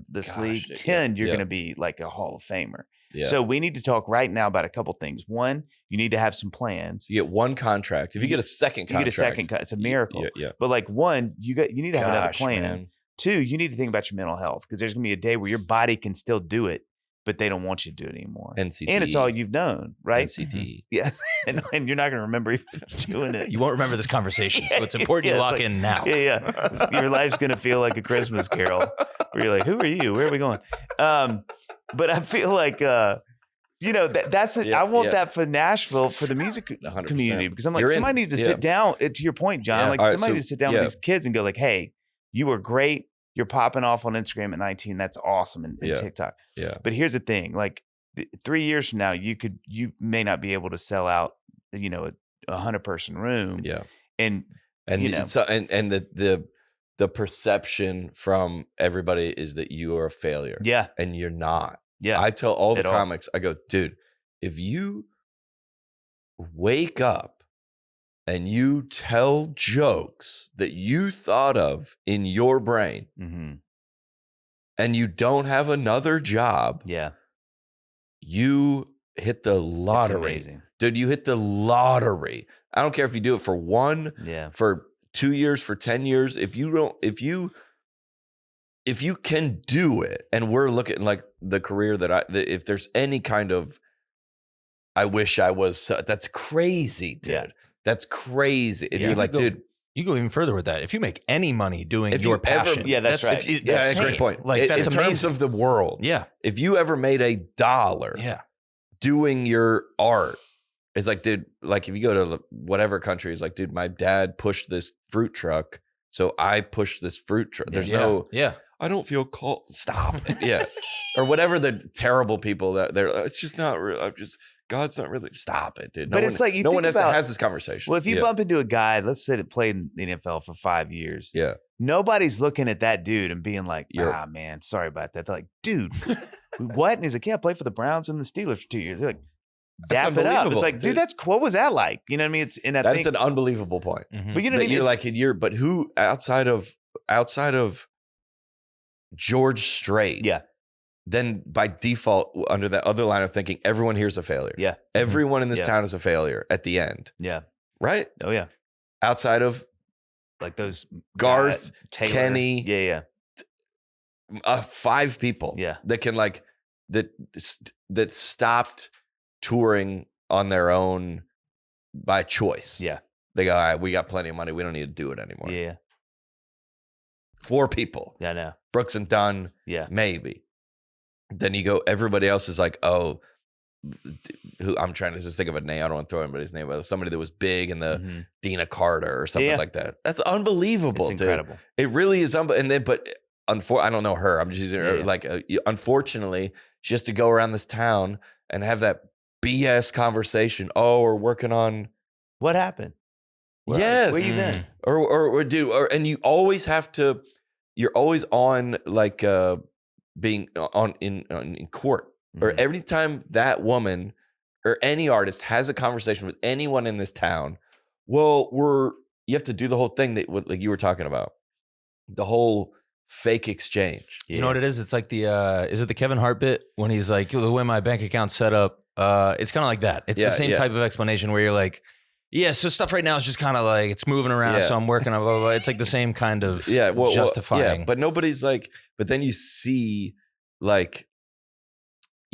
this league. 10, you're going to be like a Hall of Famer. Yeah. So we need to talk right now about a couple things. One, you need to have some plans. You get one contract. If you get a second contract, you get a second. It's a miracle. Yeah. But like one, you need to have another plan. Man. Two, you need to think about your mental health because there's gonna be a day where your body can still do it, but they don't want you to do it anymore. NCT. And it's all you've known, right? NCT. Yeah. and you're not gonna remember even doing it. You won't remember this conversation, so it's important you lock in now. Yeah. Your life's gonna feel like a Christmas Carol where you're like, who are you? Where are we going? But I feel like that's it. I want that for Nashville, for the music 100%. community, because I'm like, somebody needs to sit down. To your point, John, like somebody needs to sit down with these kids and go like, hey, you were great. You're popping off on Instagram at 19. That's awesome. And TikTok. Yeah. But here's the thing, like 3 years from now, you may not be able to sell out, a 100-person room. Yeah. And the perception from everybody is that you are a failure. Yeah. And you're not. Yeah. I tell all the comics, I go, dude, if you wake up and you tell jokes that you thought of in your brain and you don't have another job, you hit the lottery. It's amazing. Dude, you hit the lottery. I don't care if you do it for for 2 years, for 10 years. If you can do it, and we're looking like the career if there's any kind of, I wish I was, that's crazy, dude. Yeah. That's crazy. If you're like, dude, you go even further with that. If you make any money doing your passion, that's right. That's a great point. Like that's in amazing. Terms of the world. Yeah. If you ever made $1 doing your art, it's like, dude, like if you go to whatever country, it's like, dude, my dad pushed this fruit truck, so I pushed this fruit truck. There's I don't feel called. Stop it. Yeah. Or whatever the terrible people that it's just not real. God's not really. Stop it, dude. But it's like no one has this conversation. Well, if you bump into a guy, let's say that played in the NFL for 5 years, nobody's looking at that dude and being like, man, sorry about that. They're like, dude, what? And he's like, yeah, I played for the Browns and the Steelers for 2 years. They're like, dap it up. It's like, dude, what was that like? You know what I mean? That's an unbelievable point. But you know what I mean? You're but who outside of George Strait? Yeah. Then by default, under that other line of thinking, everyone here's a failure. Yeah. Everyone in this town is a failure at the end. Yeah. Right? Oh, yeah. Outside of like those Garth, Taylor, Kenny. Yeah. 5 people. Yeah. That can that stopped touring on their own by choice. Yeah. They go, all right, we got plenty of money. We don't need to do it anymore. Yeah. 4 people. Yeah, I know. Brooks and Dunn. Yeah. Maybe. Then you go, everybody else is like, who I'm trying to just think of a name. I don't want to throw anybody's name, but somebody that was big in the Dina Carter or something like that. That's unbelievable. It's incredible. Dude. It really is. I don't know her. I'm just using her. Unfortunately, she has to go around this town and have that BS conversation. Oh, we're working on. What happened? Yes. Where you been? And you always have to, you're always on like, being on in court, or every time that woman or any artist has a conversation with anyone in this town, you have to do the whole thing that like you were talking about, the whole fake exchange. Yeah. You know what it is? It's like is it the Kevin Hart bit when he's like, the way my bank account's set up, it's kind of like that. It's the same type of explanation where you're like, yeah, so stuff right now is just kind of like it's moving around, so I'm working on blah, blah, blah. It's like the same kind of justifying. But nobody's like, but then you see like,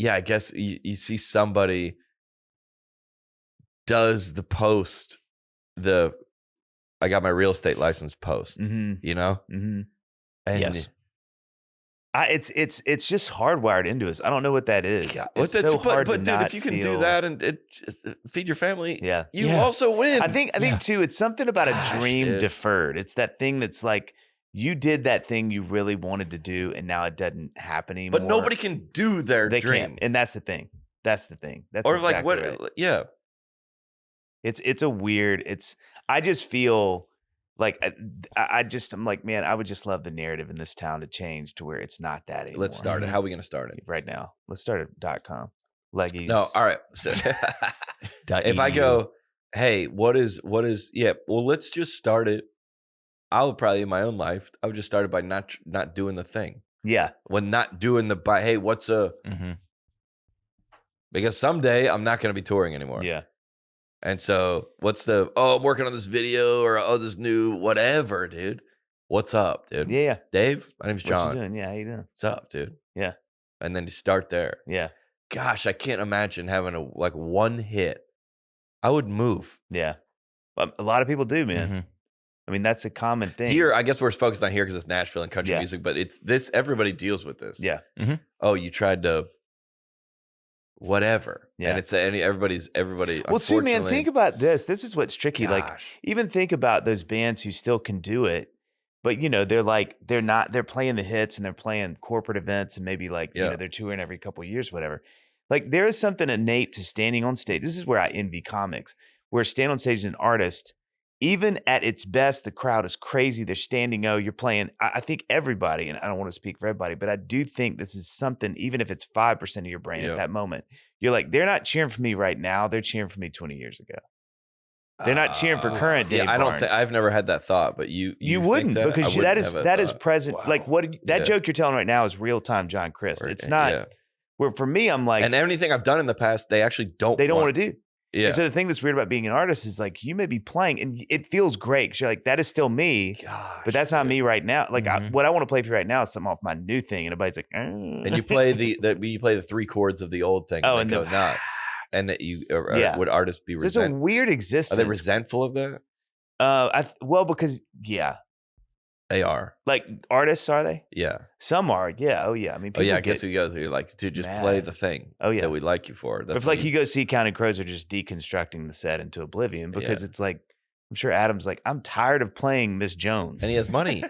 I guess you see somebody does the post, I got my real estate license post, you know? Mm-hmm. And yes. It's just hardwired into us. I don't know what that is. Yeah, it's so hard but to dude, not if you can feel... do that and just feed your family, yeah, you also win. I think too, it's something about a dream deferred. It's that thing that's like you did that thing you really wanted to do, and now it doesn't happen anymore. But nobody can do their dream, can't. And that's the thing. That's exactly like what? Right. Yeah, it's a weird. I just feel. Like I'm like, man, I would just love the narrative in this town to change to where it's not that anymore. Let's start it. How are we going to start it? Right now. Let's start at .com. Leggies. No, all right. So, if I go, hey, what is, let's just start it. I would probably in my own life, I would just start it by not doing the thing. Yeah. When not doing hey, what's a, because someday I'm not going to be touring anymore. Yeah. And so I'm working on this video or this new whatever, dude. What's up, dude? Yeah. Dave, my name's John. What you doing? Yeah, how you doing? What's up, dude? Yeah. And then you start there. Yeah. Gosh, I can't imagine having one hit. I would move. Yeah. A lot of people do, man. Mm-hmm. I mean, that's a common thing. Here, I guess we're focused on here because it's Nashville and country music, but it's this. Everybody deals with this. Yeah. Mm-hmm. Oh, you tried to whatever. Yeah. And it's everybody. Well, too, man, think about this. This is what's tricky. Gosh. Like, even think about those bands who still can do it, but they're playing the hits and they're playing corporate events and maybe they're touring every couple of years, whatever. Like, there is something innate to standing on stage. This is where I envy comics, where standing on stage as an artist, even at its best, the crowd is crazy. They're standing. You're playing. I think everybody, and I don't want to speak for everybody, but I do think this is something, even if it's 5% of your brain at that moment, you're like, they're not cheering for me right now. They're cheering for me 20 years ago. They're not cheering for current Dave Barnes. I've never had that thought, but you wouldn't, because that is present. Wow. Like that joke you're telling right now is real time John Crist. It's not. Yeah. Where for me, I'm like, and anything I've done in the past, they actually don't. They don't want to do. Yeah. And so the thing that's weird about being an artist is like, you may be playing and it feels great because you're like, that is still me, but that's not me right now. Like what I want to play for you right now is something off my new thing, and everybody's like, and you play the 3 chords of the old thing. And go nuts. And that would artists be resentful? There's a weird existence. Are they resentful of that? Because they are. Like, artists, are they? Yeah. Some are. Yeah. Oh yeah. I mean, I guess you go through like, dude, just play the thing. Oh yeah. That we like you for. That's like you go see Counting Crows are just deconstructing the set into oblivion because it's like, I'm sure Adam's like, I'm tired of playing Miss Jones, and he has money.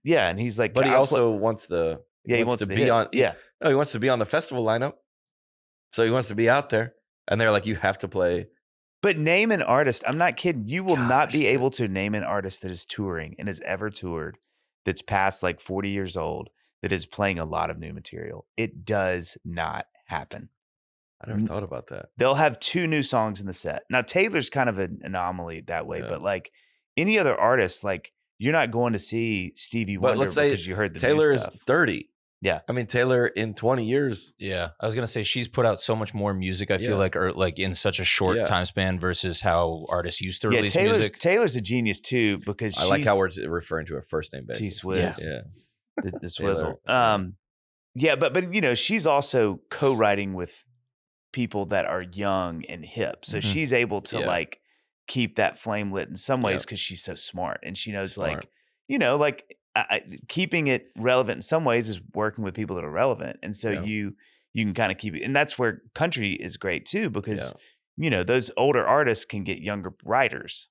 and he's like, but he also wants the he wants to be on. Yeah. No, he wants to be on the festival lineup, so he wants to be out there. And they're like, you have to play. But name an artist. I'm not kidding. You will not be able to name an artist that is touring and has ever toured, that's past like 40 years old, that is playing a lot of new material. It does not happen. I never thought about that. They'll have 2 new songs in the set. Now, Taylor's kind of an anomaly that way, but like any other artist, like, you're not going to see Stevie Wonder because you heard the Taylor new is stuff. 30. Yeah. I mean, Taylor in 20 years. Yeah. I was going to say, she's put out so much more music, I feel like, or like in such a short time span versus how artists used to release music. Taylor's a genius too, because I like how we're referring to her first name basis. T-Swizz. Yeah. The Swizzle. But she's also co-writing with people that are young and hip. So she's able to like keep that flame lit in some ways because she's so smart, and she knows keeping it relevant in some ways is working with people that are relevant. And so you can kind of keep it. And that's where country is great too, because, those older artists can get younger writers,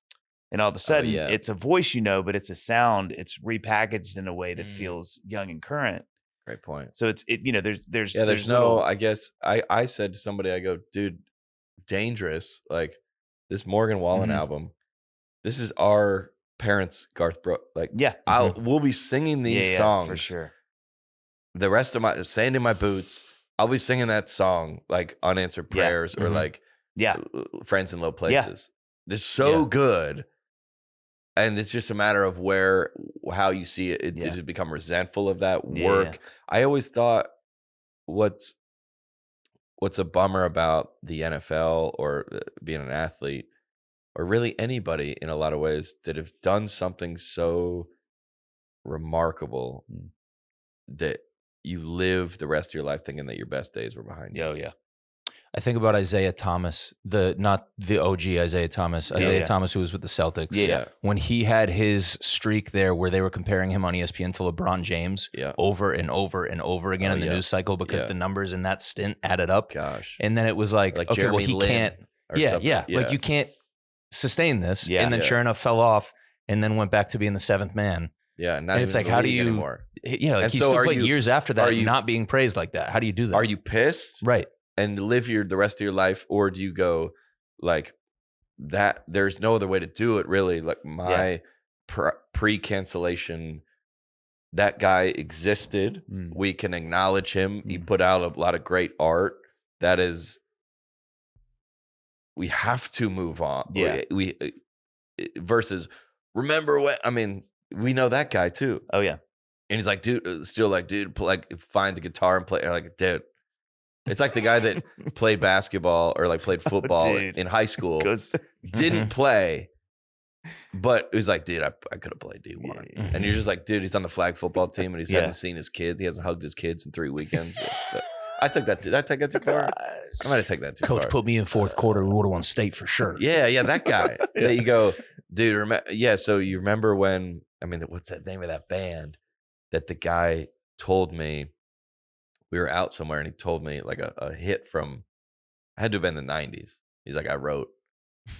and all of a sudden it's a voice, but it's a sound. It's repackaged in a way that feels young and current. Great point. So there's no, I guess I said to somebody, I go, dude, Dangerous, like this Morgan Wallen album, this is our parents' Garth Brooks. Like, we'll be singing these songs for sure. The rest of my Sand in My Boots, I'll be singing that song like Unanswered Prayers or like Friends in Low Places. They're so good. And it's just a matter of how you see it. It just become resentful of that work. I always thought what's a bummer about the NFL or being an athlete, or really anybody in a lot of ways, that have done something so remarkable that you live the rest of your life thinking that your best days were behind you. Oh, yeah. I think about Isaiah Thomas, not the OG Isaiah Thomas, Thomas, who was with the Celtics. Yeah. When he had his streak there where they were comparing him on ESPN to LeBron James over and over and over again in the news cycle because the numbers in that stint added up. Gosh. And then it was like okay, Jeremy well, he Lin can't. Like, you can't sustain this. Yeah. And then sure enough fell off and then went back to being the 7th man. Yeah. And it's like, how do you anymore. Yeah. Like, he still played years after that not being praised like that. How do you do that? Are you pissed? Right. And live the rest of your life, or do you go like that? There's no other way to do it, really. Like my pre-cancellation, that guy existed. We can acknowledge him. He put out a lot of great art. That is, we have to move on. Yeah. We versus remember when? I mean, we know that guy too. Oh yeah. And he's like, dude, still like, dude, find the guitar and play. Like, dude. It's like the guy that played basketball or like played football in high school, didn't play, but it was like, dude, I could have played D1. Yeah. And you're just like, dude, he's on the flag football team and he hasn't seen his kids. He hasn't hugged his kids in 3 weekends. But I took that. Did I take that too far? I might have taken that too far. Coach put me in fourth quarter. We would have won state for sure. Yeah, that guy. That you go, dude. So you remember when? I mean, what's that name of that band? That the guy told me. We were out somewhere and he told me like a hit from, I had to have been the 90s. He's like, I wrote.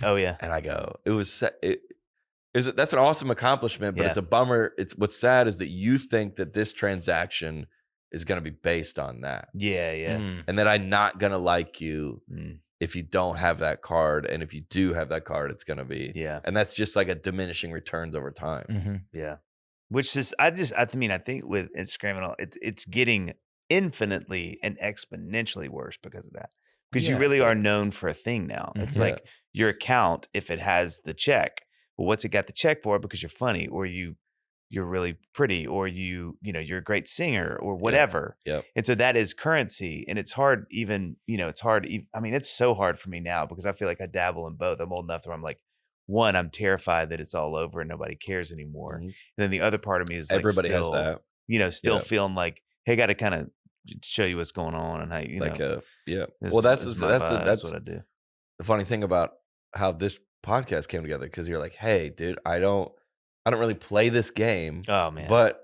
Oh yeah. And I go, that's an awesome accomplishment, but it's a bummer. It's what's sad is that you think that this transaction is going to be based on that. Yeah. And that I'm not going to like you if you don't have that card. And if you do have that card, it's going to be. Yeah. And that's just like a diminishing returns over time. Mm-hmm. Yeah. Which is, I think with Instagram and all, it's getting infinitely and exponentially worse because of that. Because you really are known for a thing now. It's like your account, if it has the check, well, what's it got the check for? Because you're funny, or you're really pretty, or you're a great singer, or whatever. Yep. And so that is currency, and it's hard. It's so hard for me now because I feel like I dabble in both. I'm old enough where I'm like, one, I'm terrified that it's all over and nobody cares anymore. Mm-hmm. And then the other part of me is like, everybody has that. Feeling like, hey, I got to kind of show you what's going on and how Well, that's what I do. The funny thing about how this podcast came together, because you're like, hey, dude, I don't really play this game. Oh man, but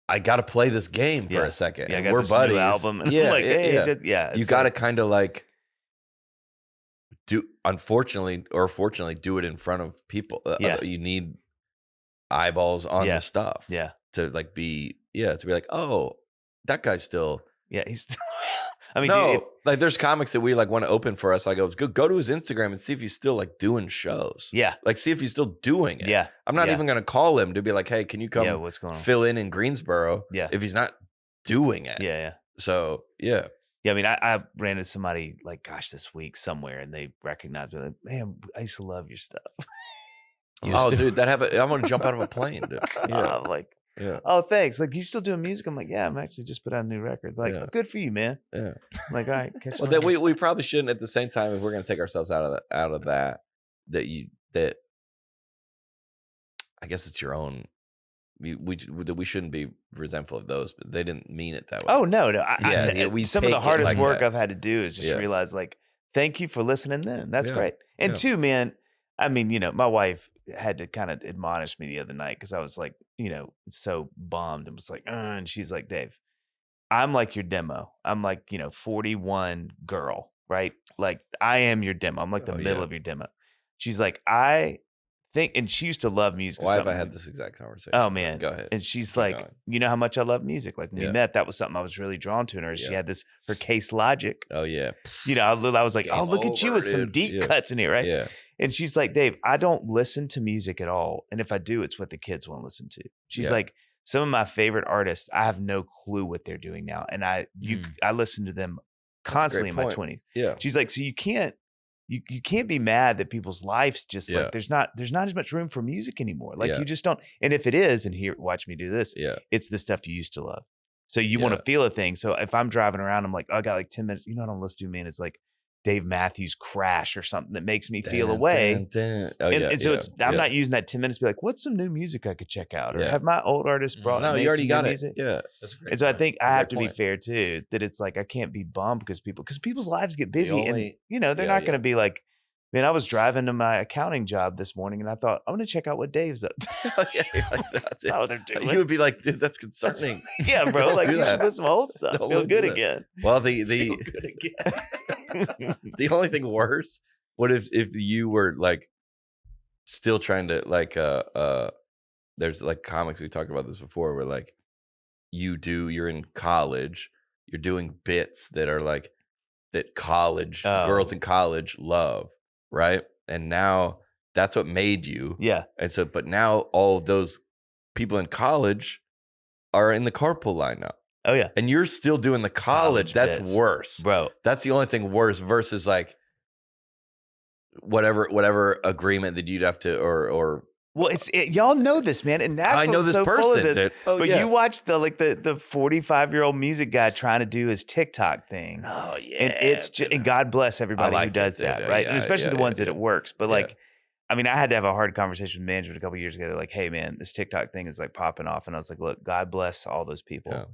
I got to play this game for a second. Yeah, and I got we're this buddies. new album. And yeah, like, you got to kind of like unfortunately or fortunately do it in front of people. You need eyeballs on the stuff. Yeah, to like be like, oh, that guy's still. Yeah, he's still. Like there's comics that we like want to open for us. I go to his Instagram and see if he's still like doing shows. Yeah, like see if he's still doing it. Yeah, I'm not even gonna call him to be like, hey, can you come? What's going on? Fill in Greensboro. Yeah, if he's not doing it. Yeah. So yeah. I mean, I ran into somebody like, gosh, this week somewhere, and they recognized me. Like, man, I used to love your stuff. Dude, that happened. I'm gonna jump out of a plane, dude. Yeah. I'm like. Yeah. Oh, thanks. Like, you still doing music? I'm like, yeah, I'm actually just put out a new record. Like, good for you, man. Yeah. I'm like, all right. Well, then we probably shouldn't at the same time, if we're going to take ourselves out of that I guess it's your own. We shouldn't be resentful of those, but they didn't mean it that way. Oh no. Some of the hardest like work that. I've had to do is just realize, like, thank you for listening then. That's great. And two, man, I mean, my wife had to kind of admonish me the other night because I was like, so bummed and was like, and she's like, Dave, I'm like your demo. I'm like, 41 girl, right? Like I am your demo. I'm like the middle of your demo. She's like, I think, and she used to love music. Why have I had this exact conversation? Oh man. Go ahead. And she's like, you know how much I love music. Like when we met, that was something I was really drawn to in her. She had her Case Logic. Oh yeah. I was like, look at you with some deep cuts in here, right? Yeah. And she's like, Dave, I don't listen to music at all. And if I do, it's what the kids want to listen to. She's like, some of my favorite artists, I have no clue what they're doing now. And I listen to them constantly in my 20s. Yeah. She's like, so you can't be mad that people's lives just like, there's not as much room for music anymore. Like you just don't. And if it is, and here, watch me do this. Yeah. It's the stuff you used to love. So you want to feel a thing. So if I'm driving around, I'm like, I got like 10 minutes. You know what I'm listening to, man? It's like Dave Matthews Crash or something that makes me feel away. And so I'm not using that 10 minutes to be like, what's some new music I could check out? Or have my old artists brought No, you already got it. Music? Yeah. That's a great and so I think I have to be fair too, that it's like I can't be bummed because people's lives get busy and they're not going to be like, man, I was driving to my accounting job this morning and I thought, I'm going to check out what Dave's up to. That's how they're doing. You would be like, dude, that's concerning. Yeah, bro. Like, you should listen to old stuff. Feel good again. Well, feel good again. The only thing worse, what if you were like still trying to like, there's like comics, we talked about this before, where like you're in college, you're doing bits that are like, that girls in college love. Right. And now that's what made you. Yeah. And so, but now all of those people in college are in the carpool line now. Oh, yeah. And you're still doing the college. That's bits. Worse. Bro. That's the only thing worse versus like whatever agreement that you'd have to, or Well, y'all know this, man. And Nashville I know this so person, full of this. dude. Oh, but yeah. you watch the 45-year-old music guy trying to do his TikTok thing. Oh yeah, and and God bless everybody who does that, right? And especially the ones that it works. But like, I mean, I had to have a hard conversation with management a couple of years ago. They're like, "Hey, man, this TikTok thing is like popping off," and I was like, "Look, God bless all those people. Yeah.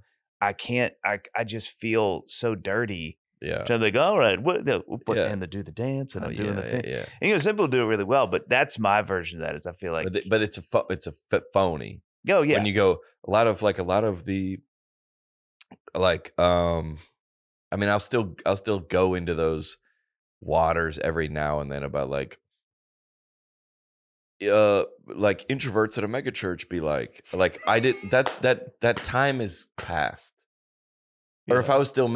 I can't. I just feel so dirty." Yeah. So I'm like, all right, and they do the dance, and I'm doing the thing. Yeah. And some people do it really well, but that's my version of that. Is I feel like, but it's a phony. Oh yeah. When you go a lot of the like I mean, I'll still go into those waters every now and then about like introverts at a mega church be like I did that time is past. Or if I was still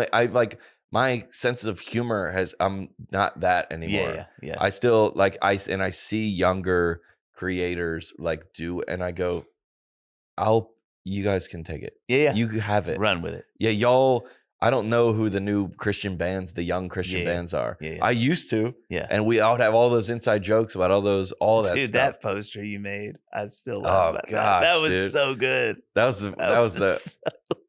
my sense of humor I'm not that anymore. Yeah. I still I see younger creators do, and I go, you guys can take it. Yeah. You have it. Run with it. Yeah, y'all. I don't know who the new Christian bands, the young Christian bands are. Yeah. I used to. Yeah. And we all have all those inside jokes about all that stuff. Dude, that poster you made, I still love that. That was dude. So good. That was the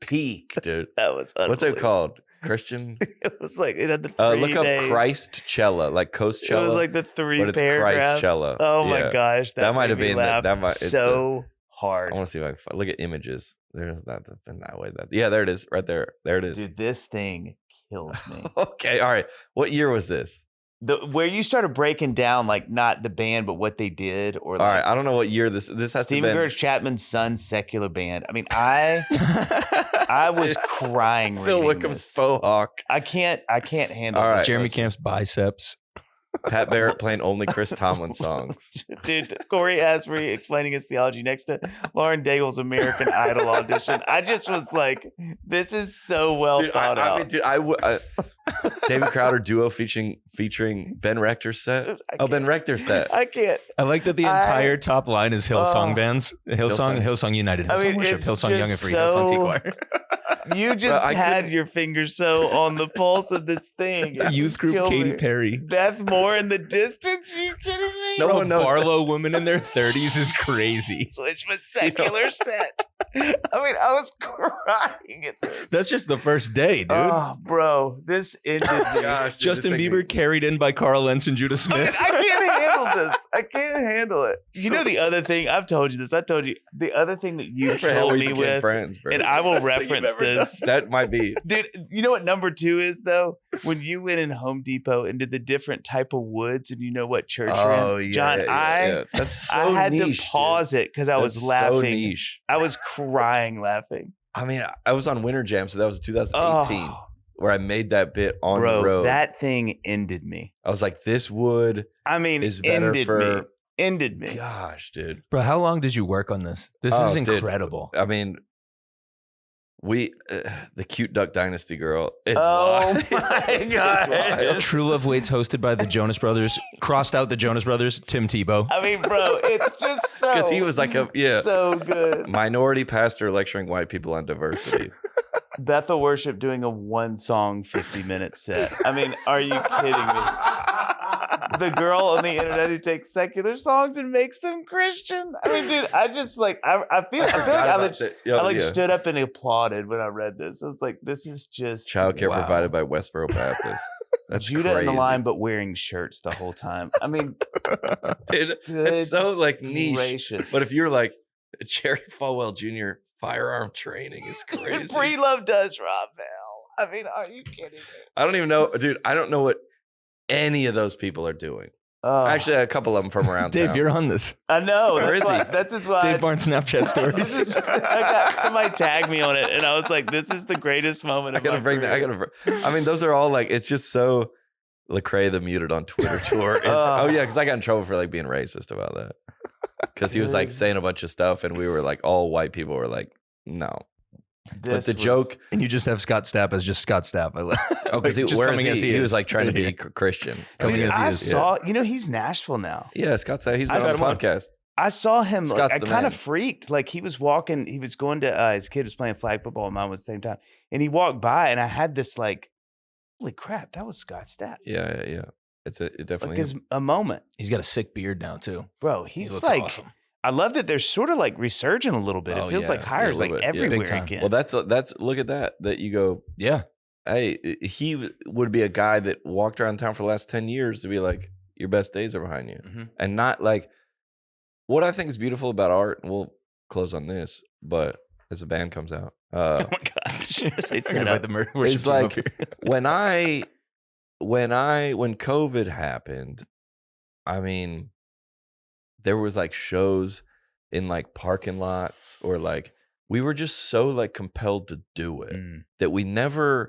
peak, dude. That was what's it called? Christian? It was like it had the 3 look up days. Crist Chella, like Coast Chella. It was like the 3 but it's paragraphs. Christ Chella. Oh my gosh, that might have been so hard. I want to see if I can look at images. There's not been that way. There it is, right there. There it is. Dude, this thing killed me. Okay, all right. What year was this? Where you started breaking down not the band, but what they did, or all right. I don't know what year this has Stephen to be. Gersh Chapman's son's secular band. I mean, I was crying. Phil Wickham's faux hawk. I can't handle. All right, Jeremy Camp's biceps. Pat Barrett playing only Chris Tomlin songs. Dude, Corey Asbury explaining his theology next to Lauren Daigle's American Idol audition. I just was like, this is so well thought out. I mean, David Crowder duo featuring Ben Rector's set. Ben Rector's set. I can't. I like that the entire top line is Hillsong bands. Hillsong United, Hillsong Worship, Hillsong Young and Free, Hillsong Tea Choir. You just had your finger so on the pulse of this thing. Youth group Katy Perry. Beth Moore in the distance? Are you kidding me? No one knows. Barlow women in their 30s is crazy. Switchman secular set. I mean, I was crying at this. That's just the first day, dude. Oh, bro. This ended me. Gosh, Justin Bieber carried in by Carl Lentz and Judah Smith. I can't handle this. I can't handle it. You know the other thing, I've told you this. I told you the other thing that you killed me with, friends, bro. and I will reference this. That might be. Dude, you know what number 2 is, though? When you went in Home Depot and did the different type of woods and you know what church you're in. Yeah, John, That's so I had niche, to pause it because I was laughing. So niche. I was crying laughing. I mean, I was on Winter Jam, so that was 2018, where I made that bit on the road. That thing ended me. I was like, this wood is better ended me. Gosh, dude. Bro, how long did you work on this? This is incredible. Dude. I mean, the Cute Duck Dynasty girl. Oh my God. True Love Waits, hosted by the Jonas Brothers. Crossed out the Jonas Brothers, Tim Tebow. I mean, bro, it's just so. Because he was like so good. Minority pastor lecturing white people on diversity. Bethel Worship doing a 1-song 50-minute set. I mean, are you kidding me? The girl on the internet who takes secular songs and makes them Christian. I mean, dude, I just I feel like I stood up and applauded when I read this. I was like, this is just childcare provided by Westboro Baptist. That's Judah crazy. in the line, but wearing shirts the whole time. I mean, dude, it's so niche. Gracious. But if you're like Jerry Falwell Jr., firearm training is crazy. Free Love does Rob Bell. I mean, are you kidding me? I don't even know, dude. I don't know what any of those people are doing. Actually, a couple of them from around Dave, town. you're on this. I know. Where is he? That's just why. Dave Barnes Snapchat stories. Somebody tagged me on it, and I was like, "This is the greatest moment of my career." I mean, those are all it's just so. Lecrae the Muted on Twitter tour. Because I got in trouble for being racist about that. Because he was saying a bunch of stuff, and we were all white people were like, no. But the joke, and you just have Scott Stapp as just Scott Stapp. Because he was trying to be Christian. Dude, I saw, he's Nashville now. Yeah, Scott Stapp. He's been on the podcast. I saw him. I kind of freaked. He was walking. He was going to. His kid was playing flag football, and mine was at the same time. And he walked by, and I had this holy crap, that was Scott Stapp. Yeah. It definitely is a moment. He's got a sick beard now too, bro. He's awesome. I love that they're sort of like resurging a little bit. It feels like hires like everywhere again. Well, that's look at that you go, yeah. Hey, he would be a guy that walked around town for the last 10 years to be like, your best days are behind you. Mm-hmm. And not like, what I think is beautiful about art, and we'll close on this, but as the band comes out. Oh my gosh. It's like when COVID happened, I mean, there was like shows in like parking lots, or like we were just so like compelled to do it that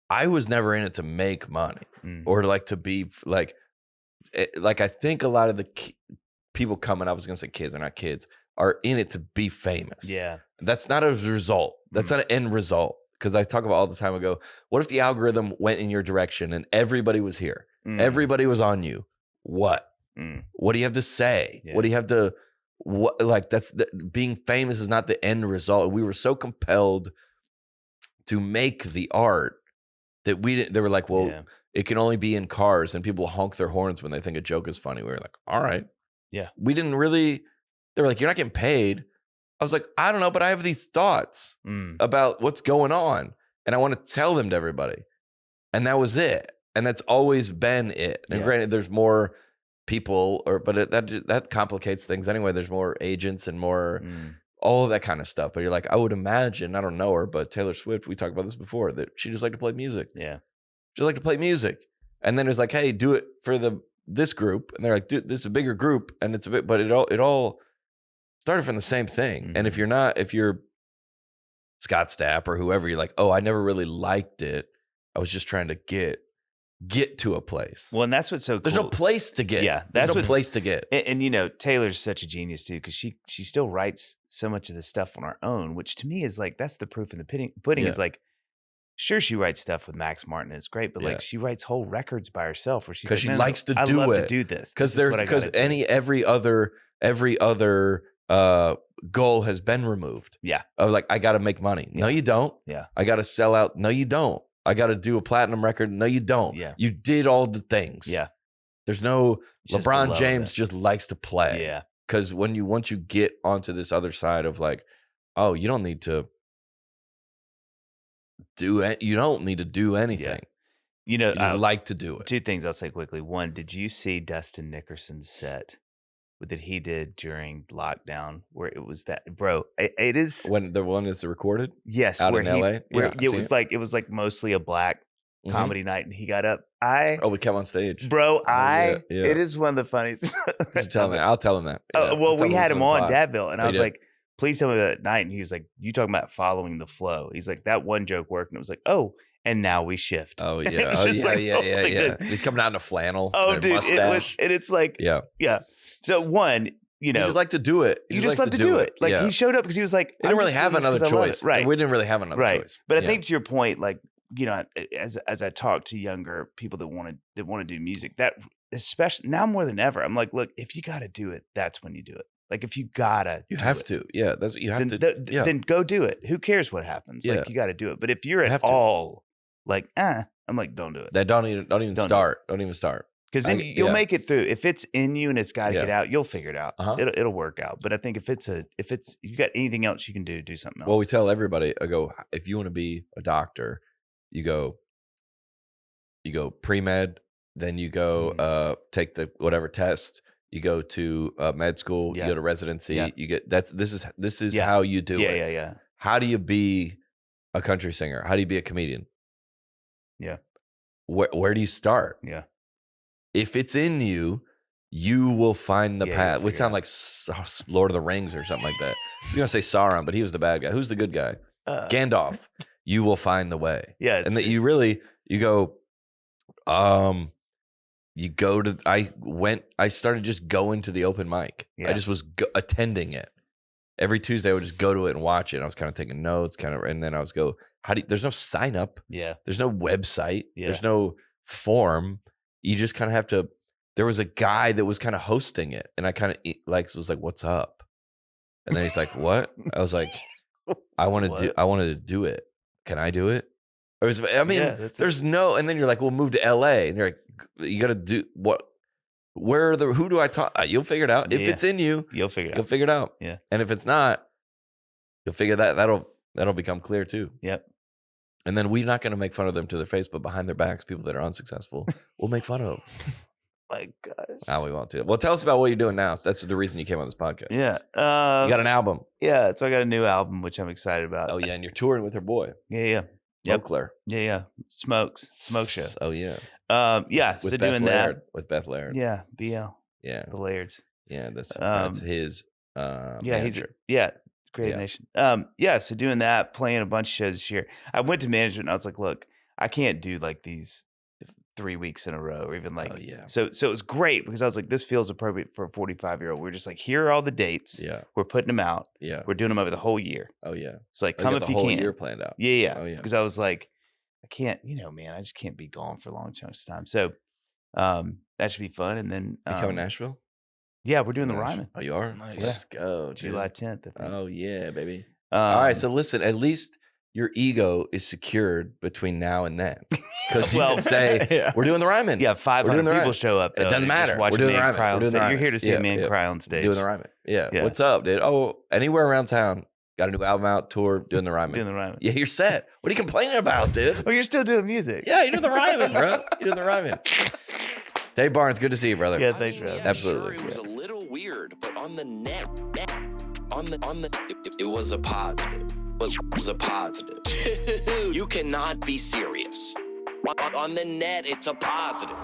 I was never in it to make money or like to be like I think a lot of the people coming, I was going to say kids, they're not kids, are in it to be famous. Yeah. That's not a result. That's not an end result. Because I talk about all the time ago, what if the algorithm went in your direction and everybody was here? Everybody was on you. What? What do you have to say? Yeah. What do you have to, being famous is not the end result. We were so compelled to make the art that they were like, well, it can only be in cars, and people honk their horns when they think a joke is funny. We were like, all right. Yeah. We didn't really, they were like, you're not getting paid. I was like, I don't know, but I have these thoughts about what's going on, and I want to tell them to everybody. And that was it. And that's always been it. And granted, there's more people, but that complicates things anyway. There's more agents and more all of that kind of stuff. But you're like, I would imagine, I don't know her, but Taylor Swift, we talked about this before, that she just liked to play music. Yeah. She liked to play music. And then it's like, hey, do it for this group. And they're like, dude, this is a bigger group. And it's a bit, but it all started from the same thing. And if you're Scott Stapp or whoever, you're like, oh, I never really liked it. I was just trying to get to a place. Well, and that's what's so cool. There's no place to get. Yeah, there's no place to get. And you know, Taylor's such a genius too, because she still writes so much of the stuff on her own, which to me is like, that's the proof in the pudding. Is like, sure, she writes stuff with Max Martin, and it's great, but like she writes whole records by herself, where she's like, she likes to do it. I love to do this because every other goal has been removed. Yeah, of like, I got to make money. No, you don't. Yeah, I got to sell out. No, you don't. I got to do a platinum record. No, you don't. Yeah. You did all the things. Yeah. There's no LeBron James just likes to play. Yeah. Because once you get onto this other side of like, oh, you don't need to do anything. Yeah. You know, you just like to do it. Two things I'll say quickly. One, did you see Dustin Nickerson's set that he did during lockdown, where it was that, bro? It is when the one is recorded. Yes, out in LA. Where it was like mostly a black comedy night, and he got up. We kept on stage, bro. It is one of the funniest. Tell me, I'll tell him that. Well, we had him on Dadville, and I was like, please tell me about that night. And he was like, you talking about following the flow? He's like, that one joke worked, and it was like, oh. And now we shift. Oh yeah, yeah. He's coming out in a flannel. Oh, and dude, mustache. it's like, yeah. So one, you know, you just like to do it. You just love to do it. Like he showed up because he was like, he didn't really have another choice. Right? We didn't really have another choice. But I think to your point, like, you know, as I talk to younger people that want to do music, that especially now more than ever, I'm like, look, if you got to do it, that's when you do it. Like if you have to. Yeah, that's what you have to. Then go do it. Who cares what happens? Like you got to do it. But if you're at all like, I'm like, don't do it. Don't even start. Don't even start. Because then you'll make it through. If it's in you and it's got to get out, you'll figure it out. It'll work out. But I think if you got anything else you can do something else. Well, we tell everybody, if you want to be a doctor, you go pre-med, then you go take the whatever test. You go to med school. You go to residency. Yeah. You get this is how you do it. Yeah. How do you be a country singer? How do you be a comedian? Yeah. Where do you start? Yeah. If it's in you, you will find the path. We sound like Lord of the Rings or something like that. I was gonna say Sauron, but he was the bad guy. Who's the good guy? Gandalf. You will find the way. Yeah. And that you go. You go to. I started just going to the open mic. Yeah. I just was attending it. Every Tuesday I would just go to it and watch it. I was kind of taking notes, and then I was go, there's no sign up. Yeah. There's no website. Yeah. There's no form. You just kind of have to, there was a guy that was kind of hosting it, and I kind of was like, what's up? And then he's like, what? I was like, I wanted to do it. Can I do it? There's no, and then you're like, we'll move to LA. And you're like, you got to do what? Who do I talk? You'll figure it out. If it's in you, you'll figure it out. Yeah. And if it's not, you'll figure that'll become clear too. Yep. And then we're not going to make fun of them to their face, but behind their backs, people that are unsuccessful, we'll make fun of. My gosh. Now we want to. Well, tell us about what you're doing now. So that's the reason you came on this podcast. Yeah. You got an album. Yeah. So I got a new album, which I'm excited about. Oh, yeah. And you're touring with her boy. Yeah. Yep. Yeah. Smoke show. Oh, yeah. Yeah. With so Beth doing Laird. that. With Beth Laird. Yeah. BL. Yeah. The Lairds. Yeah. That's his manager. Creative Yeah. Nation. So doing that, playing a bunch of shows this year. I went to management and I was like, look, I can't do like these 3 weeks in a row or even like, so it was great because I was like, this feels appropriate for a 45-year-old. We're just like, here are all the dates. Yeah. We're putting them out. Yeah. We're doing them over the whole year. Oh, yeah. So like, come if you can. The whole year planned out. Yeah. Oh, yeah. Because I was like, I can't, man, I just can't be gone for long chunks of time. So that should be fun. And then you coming to Nashville? Yeah, we're doing the Ryman. Oh, you are? Nice. Let's go. Dude. July 10th. Oh, yeah, baby. All right. So listen, at least your ego is secured between now and then. Because you can say, we're doing the Ryman. Yeah, 500 people show up. It doesn't matter. We're doing the Ryman. You're here to see a man cry on stage. Doing the Ryman. Yeah. What's up, dude? Oh, anywhere around town. Got a new album out, tour, doing the Ryman. Doing the Ryman. Yeah, you're set. What are you complaining about, dude? Oh, you're still doing music. Yeah, you're doing the Ryman, bro. You're doing the Ryman. Dave Barnes, good to see you, brother. Yeah, thanks, bro. Absolutely. Sure, it was a little weird, but on the net, it was a positive. It was a positive. You cannot be serious. On the net, it's a positive.